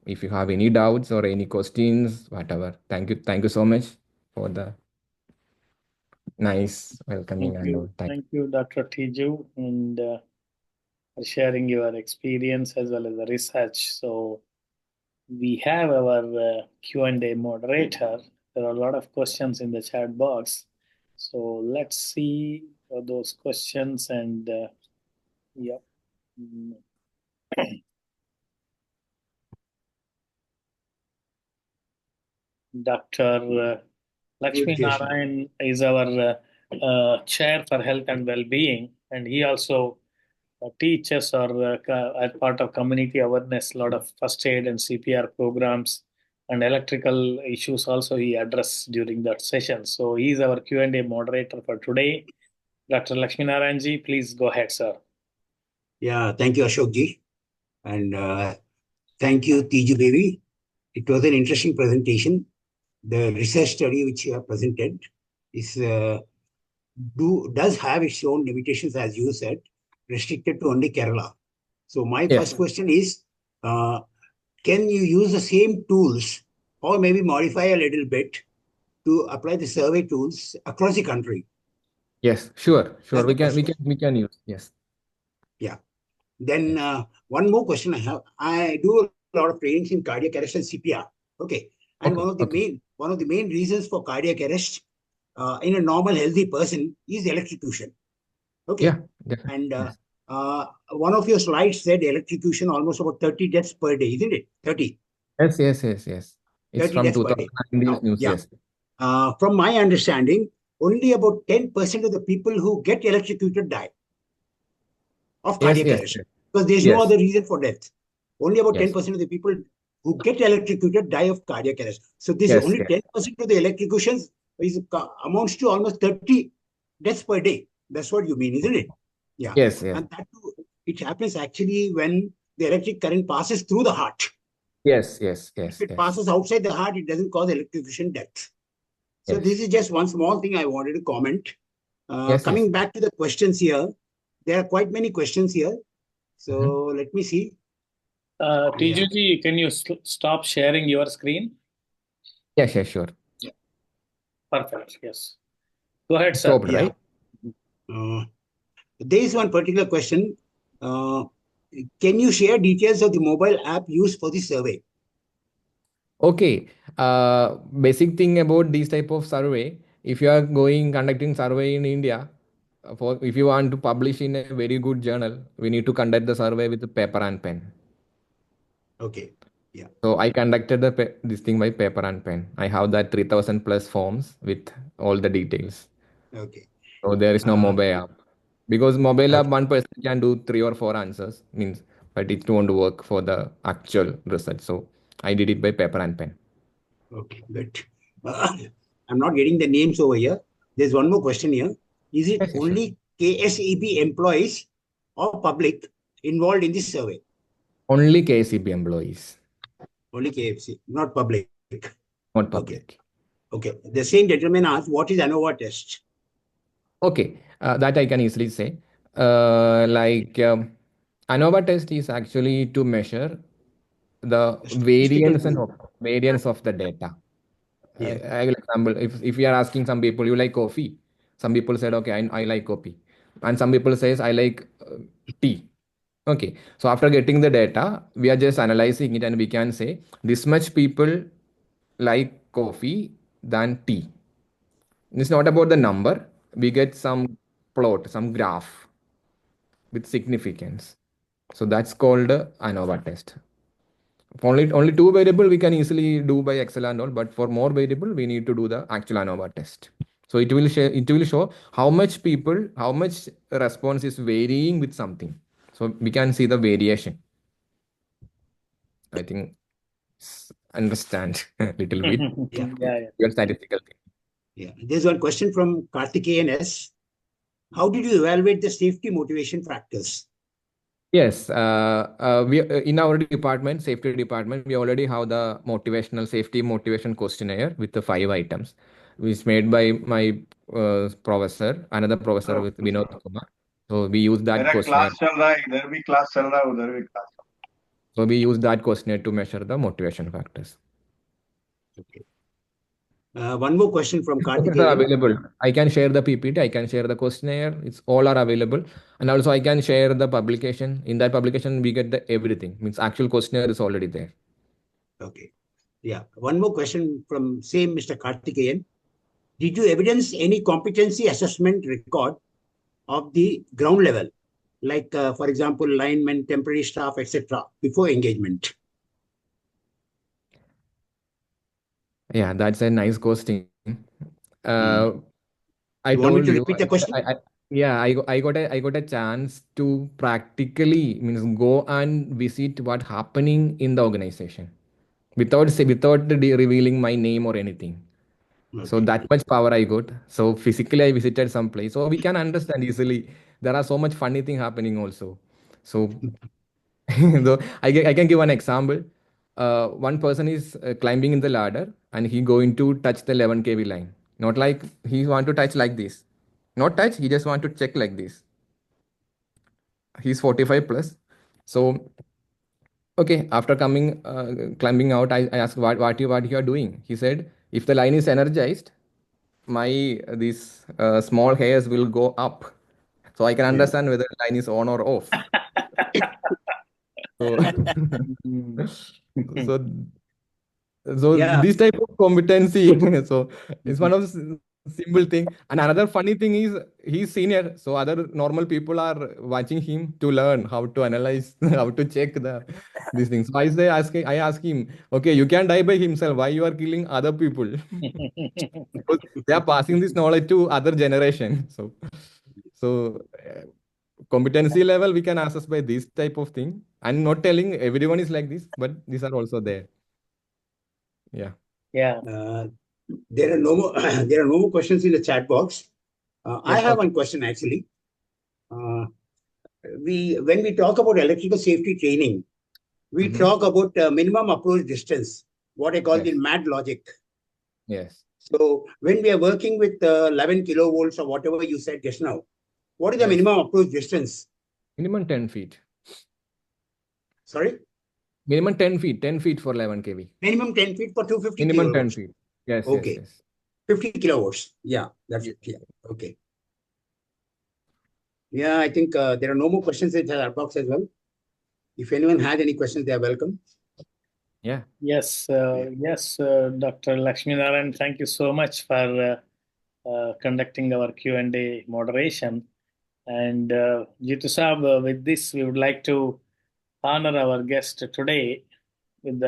if you have any doubts or any questions, whatever. Thank you so much for the nice welcoming. Thank you, Dr. Tiju, and for sharing your experience as well as the research. So we have our Q&A moderator. There are a lot of questions in the chat box. So let's see those questions and yeah. Dr. Lakshmi Narayan is our chair for health and well-being, and he also teaches or as part of community awareness, a lot of first aid and CPR programs and electrical issues also he addressed during that session. So he is our Q&A moderator for today. Dr. Lakshmi Narayan ji, please go ahead, sir. Yeah, thank you, Ashok ji. And thank you, Tiju Baby. It was an interesting presentation. The research study which you have presented does have its own limitations, as you said, restricted to only Kerala. So my first question is, can you use the same tools or maybe modify a little bit to apply the survey tools across the country? Yes, sure. We can use. Yes. Yeah. Then one more question I have. I do a lot of trainings in cardiac arrest and CPR. Okay. And one of the main reasons for cardiac arrest in a normal healthy person is electrocution. Okay. Yeah. Definitely. And one of your slides said electrocution almost about 30 deaths per day, isn't it? 30. Yes, yes, yes, yes. It's 30 from deaths per day. 2019 Now, news, yeah. yes. From my understanding, only about 10% of the people who get electrocuted die of Yes, cardiac yes, arrest yes, because there's no yes, other reason for death. Only about yes, 10% of the people who get electrocuted die of cardiac arrest. So this is yes, only yes, 10% of the electrocutions amounts to almost 30 deaths per day. That's what you mean, isn't it? Yeah. yes, yes, And that too, it happens actually when the electric current passes through the heart. yes, yes, If yes, it yes, passes outside the heart, it doesn't cause electrocution death. So this yes, is just one small thing I wanted to comment. yes, yes. Coming back to the questions here, there are quite many questions here. Mhm. So let me see. Yeah. TJG, can you stop sharing your screen? Yes, yes, sure. Yeah. Perfect. Yes. Go ahead, sir. Stopped, Yeah. right? There is one particular question. Uh, can you share details of the mobile app used for the survey? Okay. Basic thing about this type of survey, if you are going conducting survey in India, for if you want to publish in a very good journal, we need to conduct the survey with the paper and pen. Okay. Yeah. So I conducted this thing by paper and pen. I have that 3000 plus forms with all the details. Okay. So there is no mobile app. Because mobile app, Okay. one person can do 3 or 4 answers, means, but it won't work for the actual research. So I did it by paper and pen. Okay. Good. I'm not getting the names over here. There's one more question here. Is it Yes, yes, sure. only KSEB employees or public involved in this survey? Only KCB employees, Only KFC, not public. not Okay. public. Okay. The same gentleman asked, what is ANOVA test? Okay, that I can easily say. Like ANOVA test is actually to measure the The statistical tool. variance of the data. Yeah. I will example, if we are asking some people, you like coffee? Some people said, okay, I like coffee. And some people says, I like tea. Okay, so after getting the data, we are just analyzing it and we can say this much people like coffee than tea. It's not about the number. We get some plot, some graph with significance. So that's called ANOVA test. Only two variable we can easily do by Excel and all, but for more variable we need to do the actual ANOVA test. So it will show how much people, how much response is varying with something. So we can see the variation. I think understand a little bit. Yeah. Yeah, yeah. Your statistical thing. Yeah. There's one question from Karthikeyan S. How did you evaluate the safety motivation factors? Yes, we in our department, safety department, we already have the motivational safety motivation questionnaire with the 5 items, which is made by my professor, another professor with Vinod Kumar. So we use that मेरा questionnaire. Class चल रहा है इधर भी class चल रहा है उधर भी class So we use that questionnaire to measure the motivation factors. Okay. One more question from Questions are Karthikeyan. available. I can share the PPT. I can share the questionnaire. It's all are available, and also I can share the publication. In that publication, we get the everything. Means actual questionnaire is already there. Okay. Yeah. One more question from same Mr. Karthikeyan. Did you evidence any competency assessment record of the ground level, like, for example, linemen, temporary staff, etc., before engagement? Yeah, that's a nice question. Uh, I You want me told to you, repeat the question? yeah, I got a chance to practically means go and visit what happening in the organization without revealing my name or anything. So Okay. that much power I got. So physically I visited some place. So we can understand easily. There are so much funny thing happening also. So though I can give an example. One person is climbing in the ladder and he going to touch the 11 kV line. Not like he want to touch like this. Not touch. He just want to check like this. He's 45 plus. So okay, after coming climbing out, I asked what you are doing. He said if the line is energized, my these small hairs will go up, so I can Yeah. understand whether the line is on or off. So so so Yeah. this type of competency so it's one of Simple thing. And another funny thing is he's senior, so other normal people are watching him to learn how to analyze, how to check these things. So I ask him, okay, you can die by himself. Why you are killing other people? Because they are passing this knowledge to other generation. So competency level we can assess by this type of thing. I'm not telling everyone is like this, but these are also there. Yeah. Yeah. There are no more there are no more questions in the chat box. I have one question actually. When we talk about electrical safety training, we talk about minimum approach distance, what I call the MAD logic. Yes. So when we are working with 11 kilovolts or whatever you said just now, what is the minimum approach distance? Minimum 10 feet. Sorry? Minimum 10 feet, 10 feet for 11 kV. Minimum 10 feet for 250 Minimum kilovolts. 10 feet. Yes, okay. yes. 50 kilovolts. Yeah, that's it. Yeah. Okay. Yeah, I think there are no more questions in the chat box as well. If anyone had any questions, they are welcome. Yeah. Yes, Dr. Lakshmi Narayan, thank you so much for conducting our Q&A moderation. And Jitu Saab, with this, we would like to honor our guest today with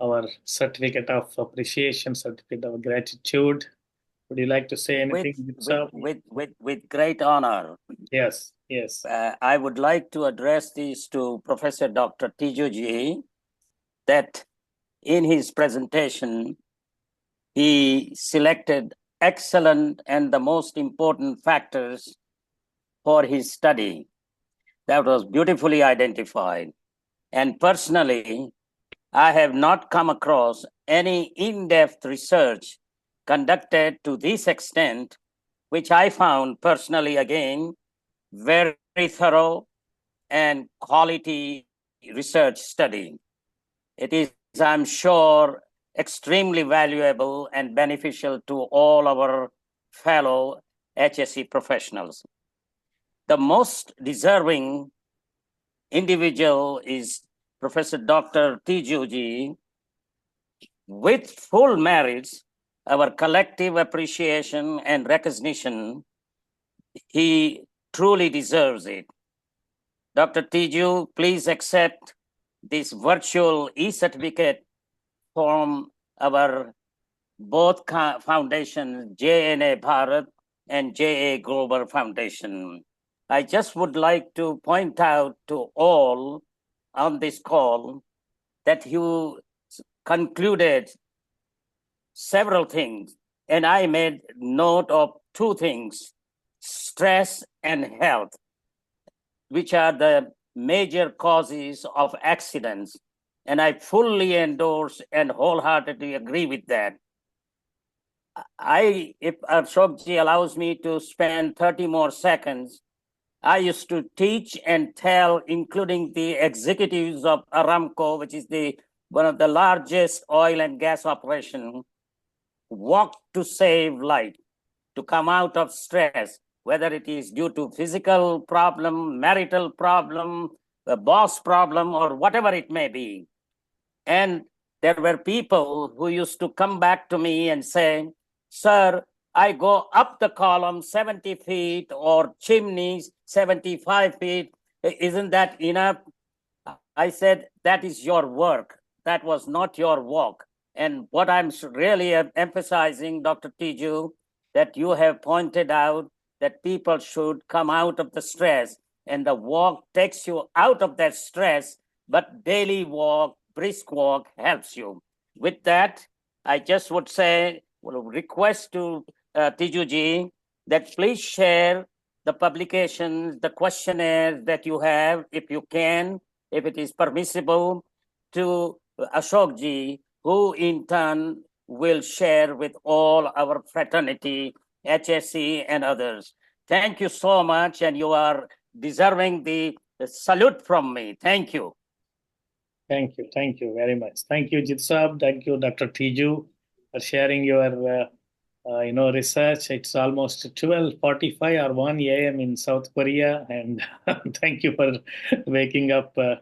our certificate of appreciation, certificate of gratitude. Would you like to say anything, Jitu Saab? With great honor. Yes, yes. I would like to address this to Professor Dr. Tijuji, that in his presentation, he selected excellent and the most important factors for his study. That was beautifully identified. And personally, I have not come across any in-depth research conducted to this extent, which I found personally, again, very thorough and quality research study. It is, I'm sure, extremely valuable and beneficial to all our fellow HSE professionals. The most deserving individual is Professor Dr. Tijuji. With full merits, our collective appreciation and recognition, he truly deserves it. Dr. Tiju, please accept this virtual e-certificate from our both foundations, J&A Bharat and J&A Global Foundation. I just would like to point out to all on this call that you concluded several things, and I made note of two things: stress and health, which are the major causes of accidents. And I fully endorse and wholeheartedly agree with that. If Ashokji allows me to spend 30 more seconds, I used to teach and tell, including the executives of Aramco, which is one of the largest oil and gas operation, walk to save life, to come out of stress, whether it is due to physical problem, marital problem, a boss problem, or whatever it may be. And there were people who used to come back to me and say, sir, I go up the column 70 feet or chimneys 75 feet. Isn't that enough? I said, that is your work. That was not your walk. And what I'm really emphasizing, Dr. Tiju, that you have pointed out that people should come out of the stress, and the walk takes you out of that stress, but daily walk, brisk walk helps you. With that, I just would say, request to Tijuji that please share the publications, the questionnaires that you have, if you can, if it is permissible, to Ashokji, who in turn will share with all our fraternity, HSE and others. Thank you so much, and you are deserving the salute from me. Thank you. Thank you very much. Thank you, Jit Saab. Thank you, Dr. Tiju, for sharing your research. It's almost 12:45 or 1 a.m. in South Korea, and thank you for waking up for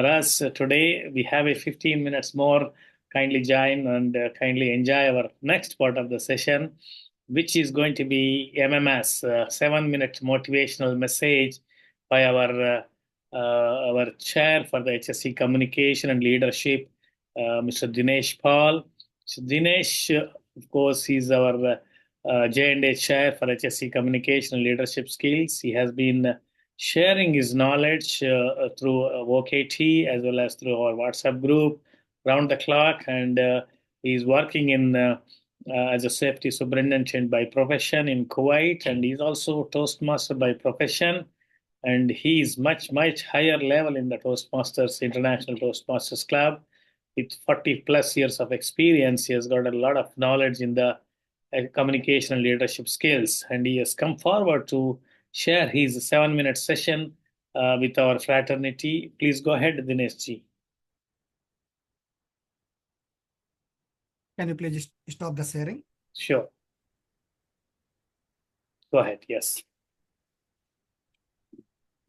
us today. We have a 15 minutes more. Kindly join and kindly enjoy our next part of the session. which is going to be MMS, 7-minute motivational message by our chair for the HSE Communication and Leadership, Mr. Dinesh Pal. So Dinesh, of course, he's our J&A Chair for HSE Communication and Leadership Skills. He has been sharing his knowledge through OKT as well as through our WhatsApp group round the clock, and he's working in as a safety superintendent by profession in Kuwait, and he's also Toastmaster by profession. And he's much higher level in the Toastmasters, International Toastmasters Club. With 40 plus years of experience, he has got a lot of knowledge in the communication and leadership skills, and he has come forward to share his 7-minute session with our fraternity. Please go ahead, Dinesh ji. Can you please stop the sharing? Sure. Go ahead, yes.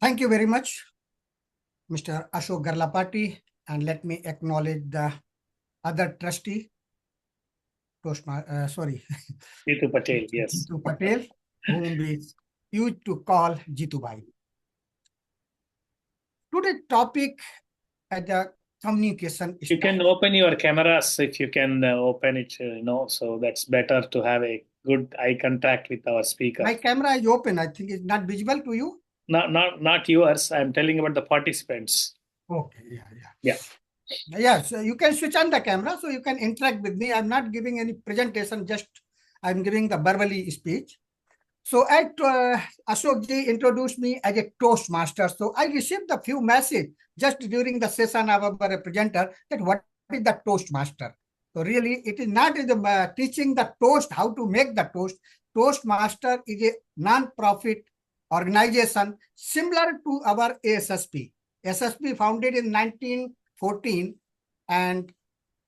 Thank you very much, Mr. Ashok Garlapati, and let me acknowledge the other trustee, Jitu Patel, yes. Jitu Patel, whom we used to call Jitu Bhai. Today's topic at the communication. You can open your cameras if you can open it, so that's better to have a good eye contact with our speaker. My camera is open. I think it's not visible to you. Not yours. I'm telling about the participants. Okay, yeah. So you can switch on the camera so you can interact with me. I'm not giving any presentation, just I'm giving the verbally speech. So Ashok ji introduced me as a Toastmaster. So I received a few messages just during the session of our presenter that what is the Toastmaster. So really it is not teaching the toast, how to make the toast. Toastmaster is a non-profit organization similar to our ASSP. SSP founded in 1914 and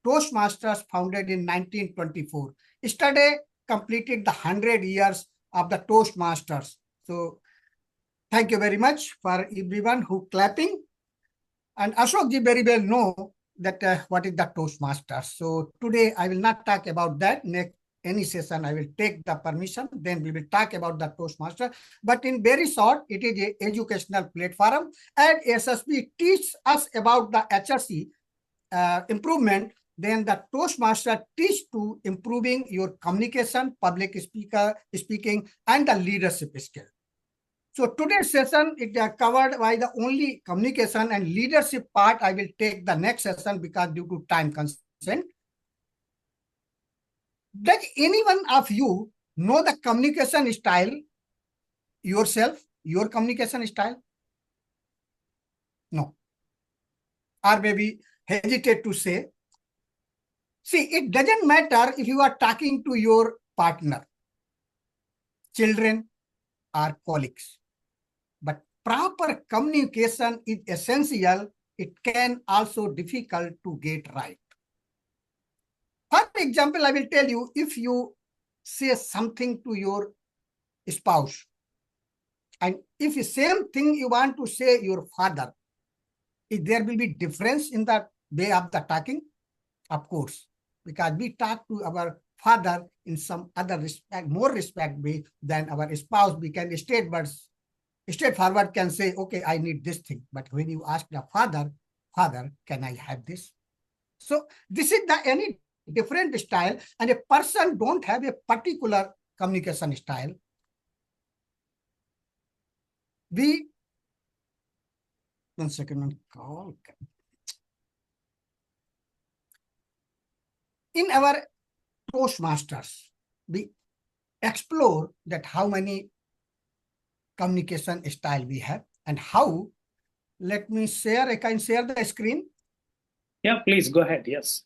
Toastmasters founded in 1924. Yesterday completed the 100 years of the Toastmasters. So thank you very much for everyone who clapping. And Ashok ji very well know that what is the Toastmasters. So today I will not talk about that. Next any session I will take the permission, then we will talk about the Toastmaster. But in very short, it is an educational platform, and SSB teaches us about the HSE improvement. Then the Toastmaster teach to improving your communication, public speaking, and the leadership skill. So today's session is covered by the only communication and leadership part. I will take the next session because due to time constraint. Does anyone of you know the communication style yourself, your communication style? No. Or maybe hesitate to say. See, it doesn't matter if you are talking to your partner, children, or colleagues. But proper communication is essential. It can also difficult to get right. For example, I will tell you, if you say something to your spouse, and if the same thing you want to say your father, if there will be difference in the way of the talking, of course, because we talk to our father in some other respect, more respect way than our spouse. We can straightforward can say, okay, I need this thing. But when you ask the father, can I have this? So this is the any different style, and a person don't have a particular communication style. One second. In our Toastmasters, we explore that how many communication style we have and how. Let me share. I can share the screen. Yeah, please go ahead. Yes.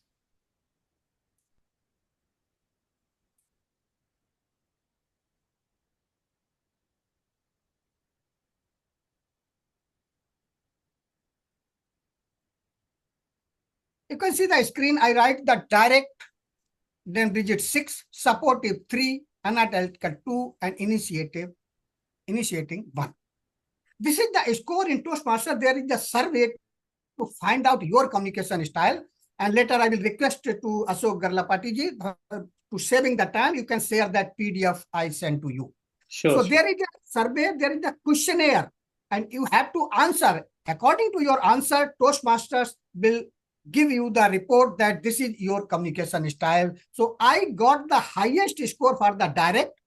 You can see the screen. I write the direct, then digit 6, supportive 3, analytical 2, and initiating 1. This is the score in Toastmaster. There is a survey to find out your communication style. And later I will request to Ashok Garlapati ji to to saving the time, you can share that PDF I sent to you. Sure. So there is a survey, there is a questionnaire, and you have to answer. According to your answer, Toastmasters will give you the report that this is your communication style. So I got the highest score for the direct,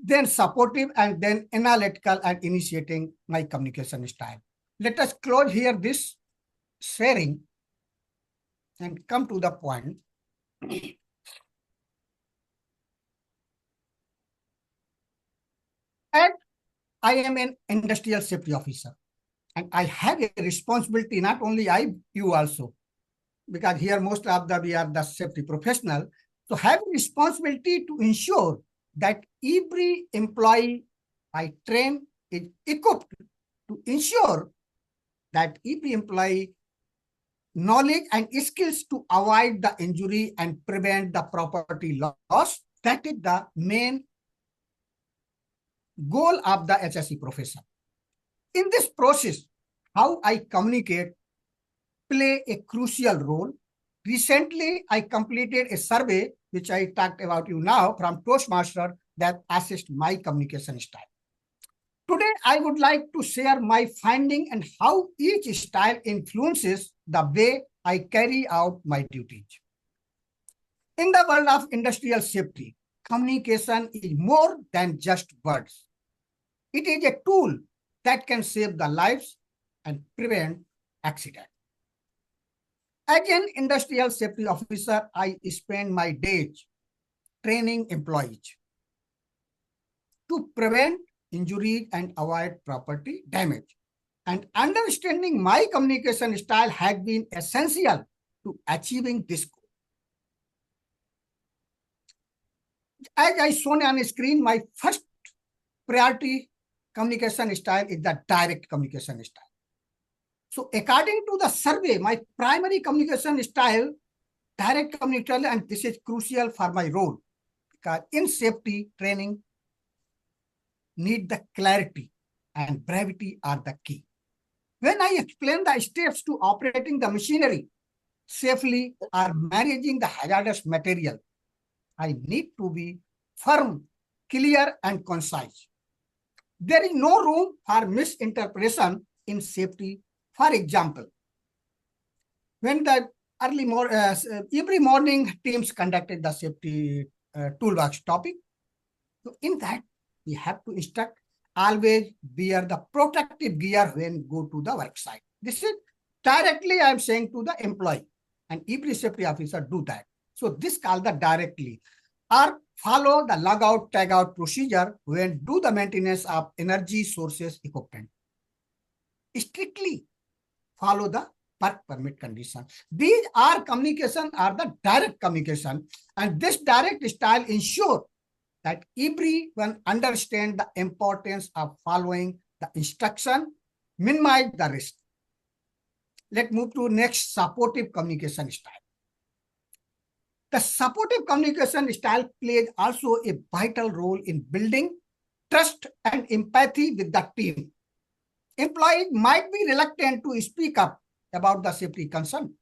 then supportive, and then analytical and initiating my communication style. Let us close here this sharing and come to the point. And I am an industrial safety officer, and I have a responsibility, not only I, you also, because here most of we are the safety professional. So have a responsibility to ensure that every employee I train is equipped to ensure that every employee knowledge and skills to avoid the injury and prevent the property loss. That is the main goal of the HSE profession. In this process, how I communicate play a crucial role. Recently, I completed a survey, which I talked about you now, from Toastmaster that assessed my communication style. Today, I would like to share my finding and how each style influences the way I carry out my duties. In the world of industrial safety, communication is more than just words. It is a tool that can save the lives and prevent accidents. As an industrial safety officer, I spend my days training employees to prevent injuries and avoid property damage. And understanding my communication style has been essential to achieving this goal. As I shown on the screen, my first priority communication style is the direct communication style. So according to the survey, my primary communication style, direct communication, and this is crucial for my role, because in safety training, need the clarity and brevity are the key. When I explain the steps to operating the machinery safely or managing the hazardous material, I need to be firm, clear, and concise. There is no room for misinterpretation in safety. For example, when the every morning teams conducted the safety toolbox topic, so in that we have to instruct always wear the protective gear when go to the work site. This is directly I am saying to the employee, and every safety officer do that. So this called the directly, or follow the logout tagout procedure when do the maintenance of energy sources equipment. Strictly follow the work permit condition. These are communication are the direct communication, and this direct style ensure that everyone understand the importance of following the instruction, minimize the risk. Let's move to next, supportive communication style. The supportive communication style plays also a vital role in building trust and empathy with the team. Employees might be reluctant to speak up about the safety concern,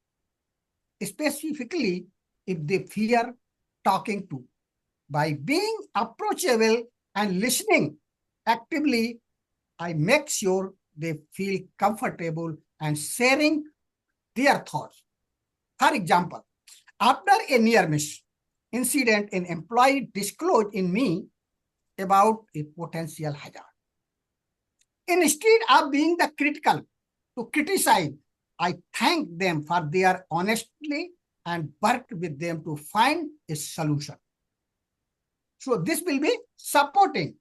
specifically if they fear talking to. By being approachable and listening actively, I make sure they feel comfortable and sharing their thoughts. For example, after a near miss incident, an employee disclosed in me about a potential hazard. Instead of being the critical to criticize, I thank them for their honesty and worked with them to find a solution. So this will be supporting.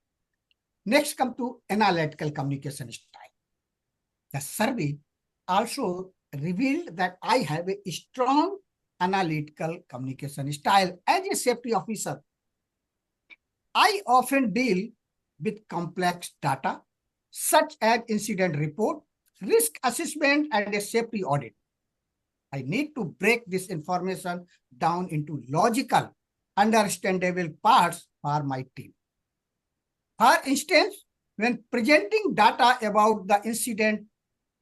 Next, come to analytical communication style. The survey also revealed that I have a strong analytical communication style. As a safety officer, I often deal with complex data, such as incident report, risk assessment, and a safety audit. I need to break this information down into logical, understandable parts for my team. For instance, when presenting data about the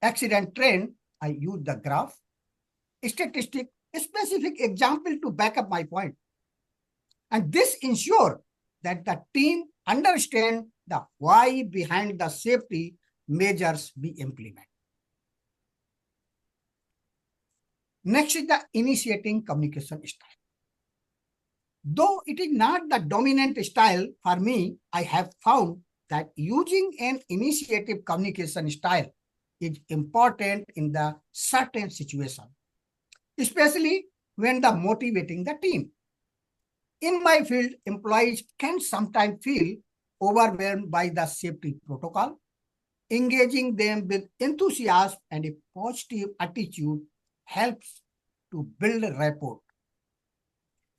accident trend, I use the graph, statistic, a specific example to back up my point. And this ensures that the team understand the why behind the safety measures we implement. Next is the initiating communication style. Though it is not the dominant style for me, I have found that using an initiative communication style is important in the certain situation, especially when the motivating the team. In my field, employees can sometimes feel overwhelmed by the safety protocol. Engaging them with enthusiasm and a positive attitude helps to build a rapport.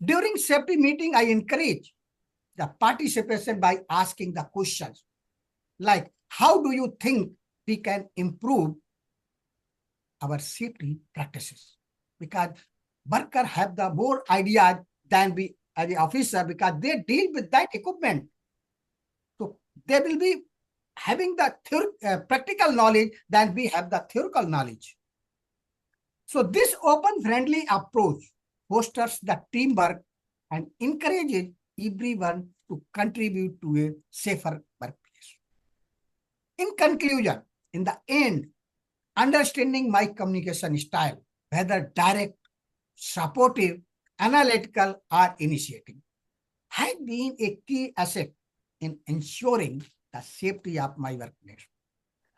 During safety meeting, I encourage the participation by asking the questions like, how do you think we can improve our safety practices? Because workers have the more ideas than we as the officer, because they deal with that equipment. So they will be having the practical knowledge than we have the theoretical knowledge. So this open, friendly approach fosters the teamwork and encourages everyone to contribute to a safer workplace. In conclusion, in the end, understanding my communication style, whether direct, supportive, analytical, or initiating, has been a key asset in ensuring the safety of my workplace.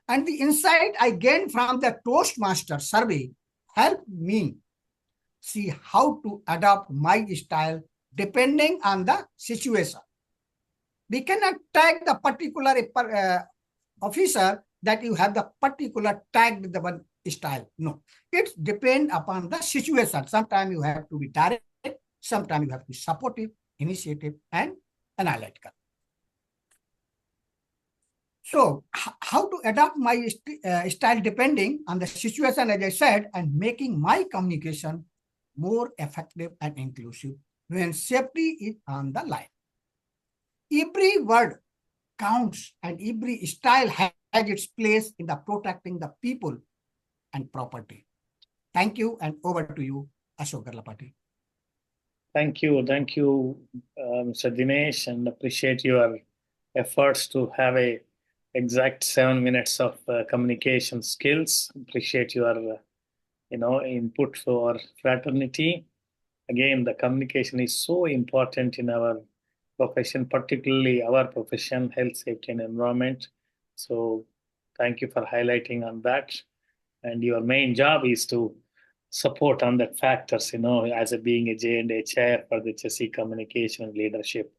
And the insight I gained from the Toastmaster survey helped me see how to adopt my style depending on the situation. We cannot tag the particular officer that you have the particular tag with the one style. No, it depends upon the situation. Sometimes you have to be direct, sometimes you have to be supportive, initiative, and analytical. So how to adapt my style depending on the situation, as I said, and making my communication more effective and inclusive when safety is on the line. Every word counts and every style has its place in the protecting the people and property. Thank you, and over to you, Ashok Garlapati. Thank you, Mr. Dinesh, and appreciate your efforts to have a exact 7 minutes of communication skills. Appreciate your input for fraternity. Again, the communication is so important in our profession, particularly our profession, health, safety, and environment. So thank you for highlighting on that. And your main job is to support on that factors, as being a J&A chair for the HSE Communications Leadership.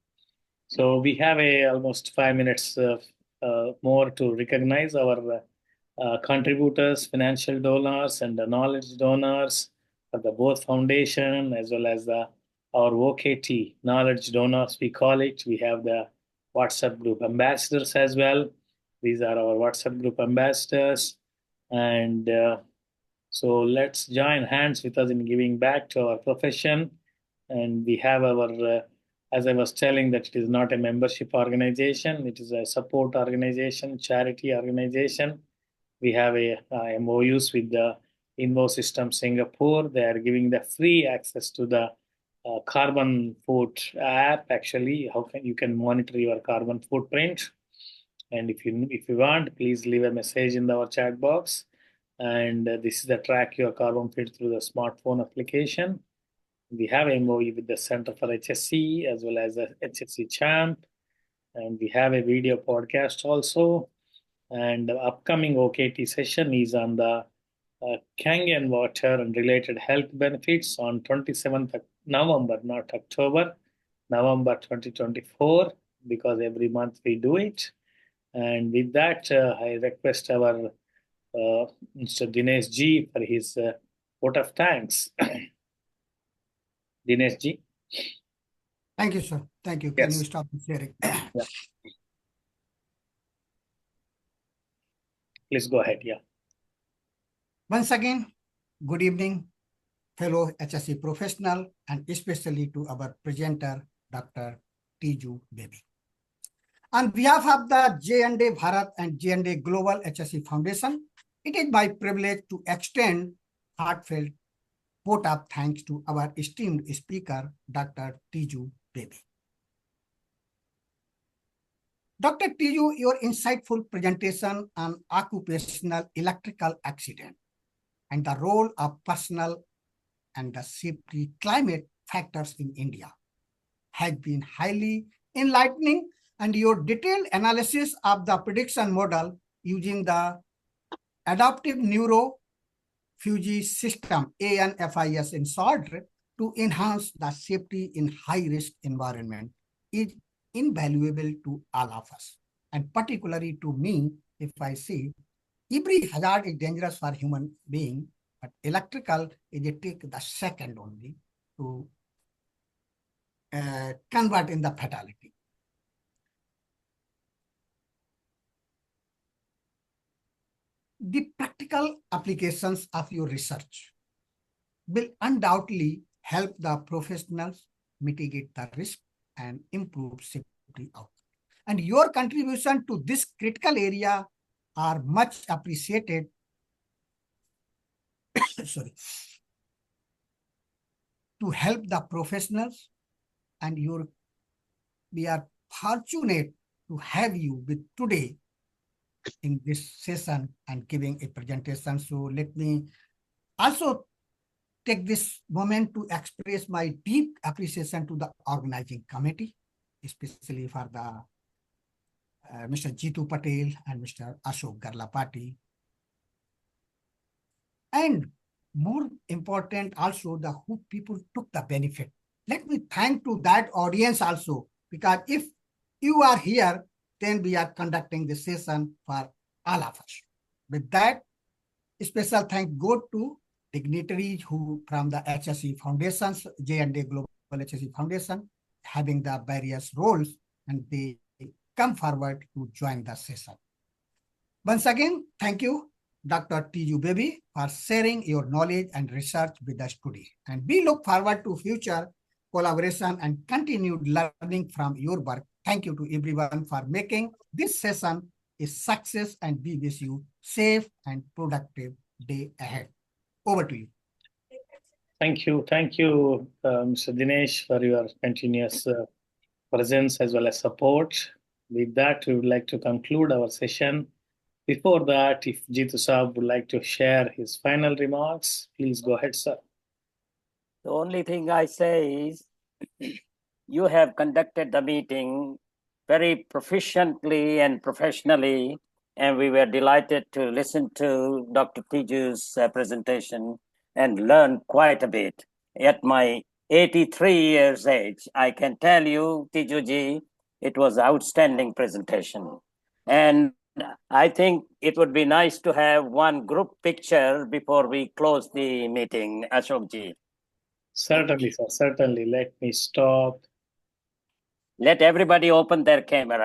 So we have almost 5 minutes more to recognize our contributors, financial donors, and the knowledge donors for the both foundation as well as our OKT, knowledge donors, we call it. We have the WhatsApp group ambassadors as well. These are our WhatsApp group ambassadors. And so let's join hands with us in giving back to our profession. And we have our, as I was telling, that it is not a membership organization. It is a support organization, charity organization. We have MOUs with the InvoSystem Singapore. They are giving the free access to the carbon foot app. Actually, you can monitor your carbon footprint. And if you want, please leave a message in our chat box. And this is the track your carbon footprint through the smartphone application. We have a MOU with the Center for HSE as well as the HSE Champ. And we have a video podcast also. And the upcoming OKT session is on the Kangen water and related health benefits on 27th November, not October, November 2024, because every month we do it. And with that, I request our Mr. Dinesh Ji for his vote of thanks. Dinesh Ji. Thank you, sir. Thank you. Yes. Can you stop sharing? Yeah. Please go ahead. Yeah. Once again, good evening, fellow HSE professional, and especially to our presenter, Dr. Tiju Baby. On behalf of the J&A Bharat and J&A Global HSE Foundation, it is my privilege to extend heartfelt vote of thanks to our esteemed speaker, Dr. Tiju Baby. Dr. Tiju, your insightful presentation on occupational electrical accident and the role of personal and the safety climate factors in India has been highly enlightening, and your detailed analysis of the prediction model using the adaptive neurophysiology system, ANFIS in short, to enhance the safety in high-risk environment is invaluable to all of us. And particularly to me, if I see, every hazard is dangerous for human being, but electrical is a take the second only to convert in the fatality. The practical applications of your research will undoubtedly help the professionals mitigate the risk and improve safety outcomes. And your contribution to this critical area are much appreciated. Sorry. To help the professionals, and we are fortunate to have you with today in this session and giving a presentation. So let me also take this moment to express my deep appreciation to the organizing committee, especially for the Mr. Jitu Patel and Mr. Ashok Garlapati. And more important also, the who people took the benefit. Let me thank to that audience also, because if you are here, then we are conducting the session for all of us. With that, special thank go to dignitaries who from the HSE Foundations, J&A Global HSE Foundation, having the various roles, and they come forward to join the session. Once again, thank you, Dr. Tiju Baby, for sharing your knowledge and research with us today. And we look forward to future collaboration and continued learning from your work. Thank you to everyone for making this session a success, and we wish you safe and productive day ahead. Over to you. Thank you, Mr. Dinesh, for your continuous presence as well as support. With that, we would like to conclude our session. Before that, if Jitu Saab would like to share his final remarks, please go ahead, sir. The only thing I say is you have conducted the meeting very proficiently and professionally, and we were delighted to listen to Dr. Tiju's presentation and learn quite a bit. At my 83 years age, I can tell you, Tijuji, it was an outstanding presentation. And I think it would be nice to have one group picture before we close the meeting, Ashokji. Certainly, sir. Certainly. Let me stop. Let everybody open their camera.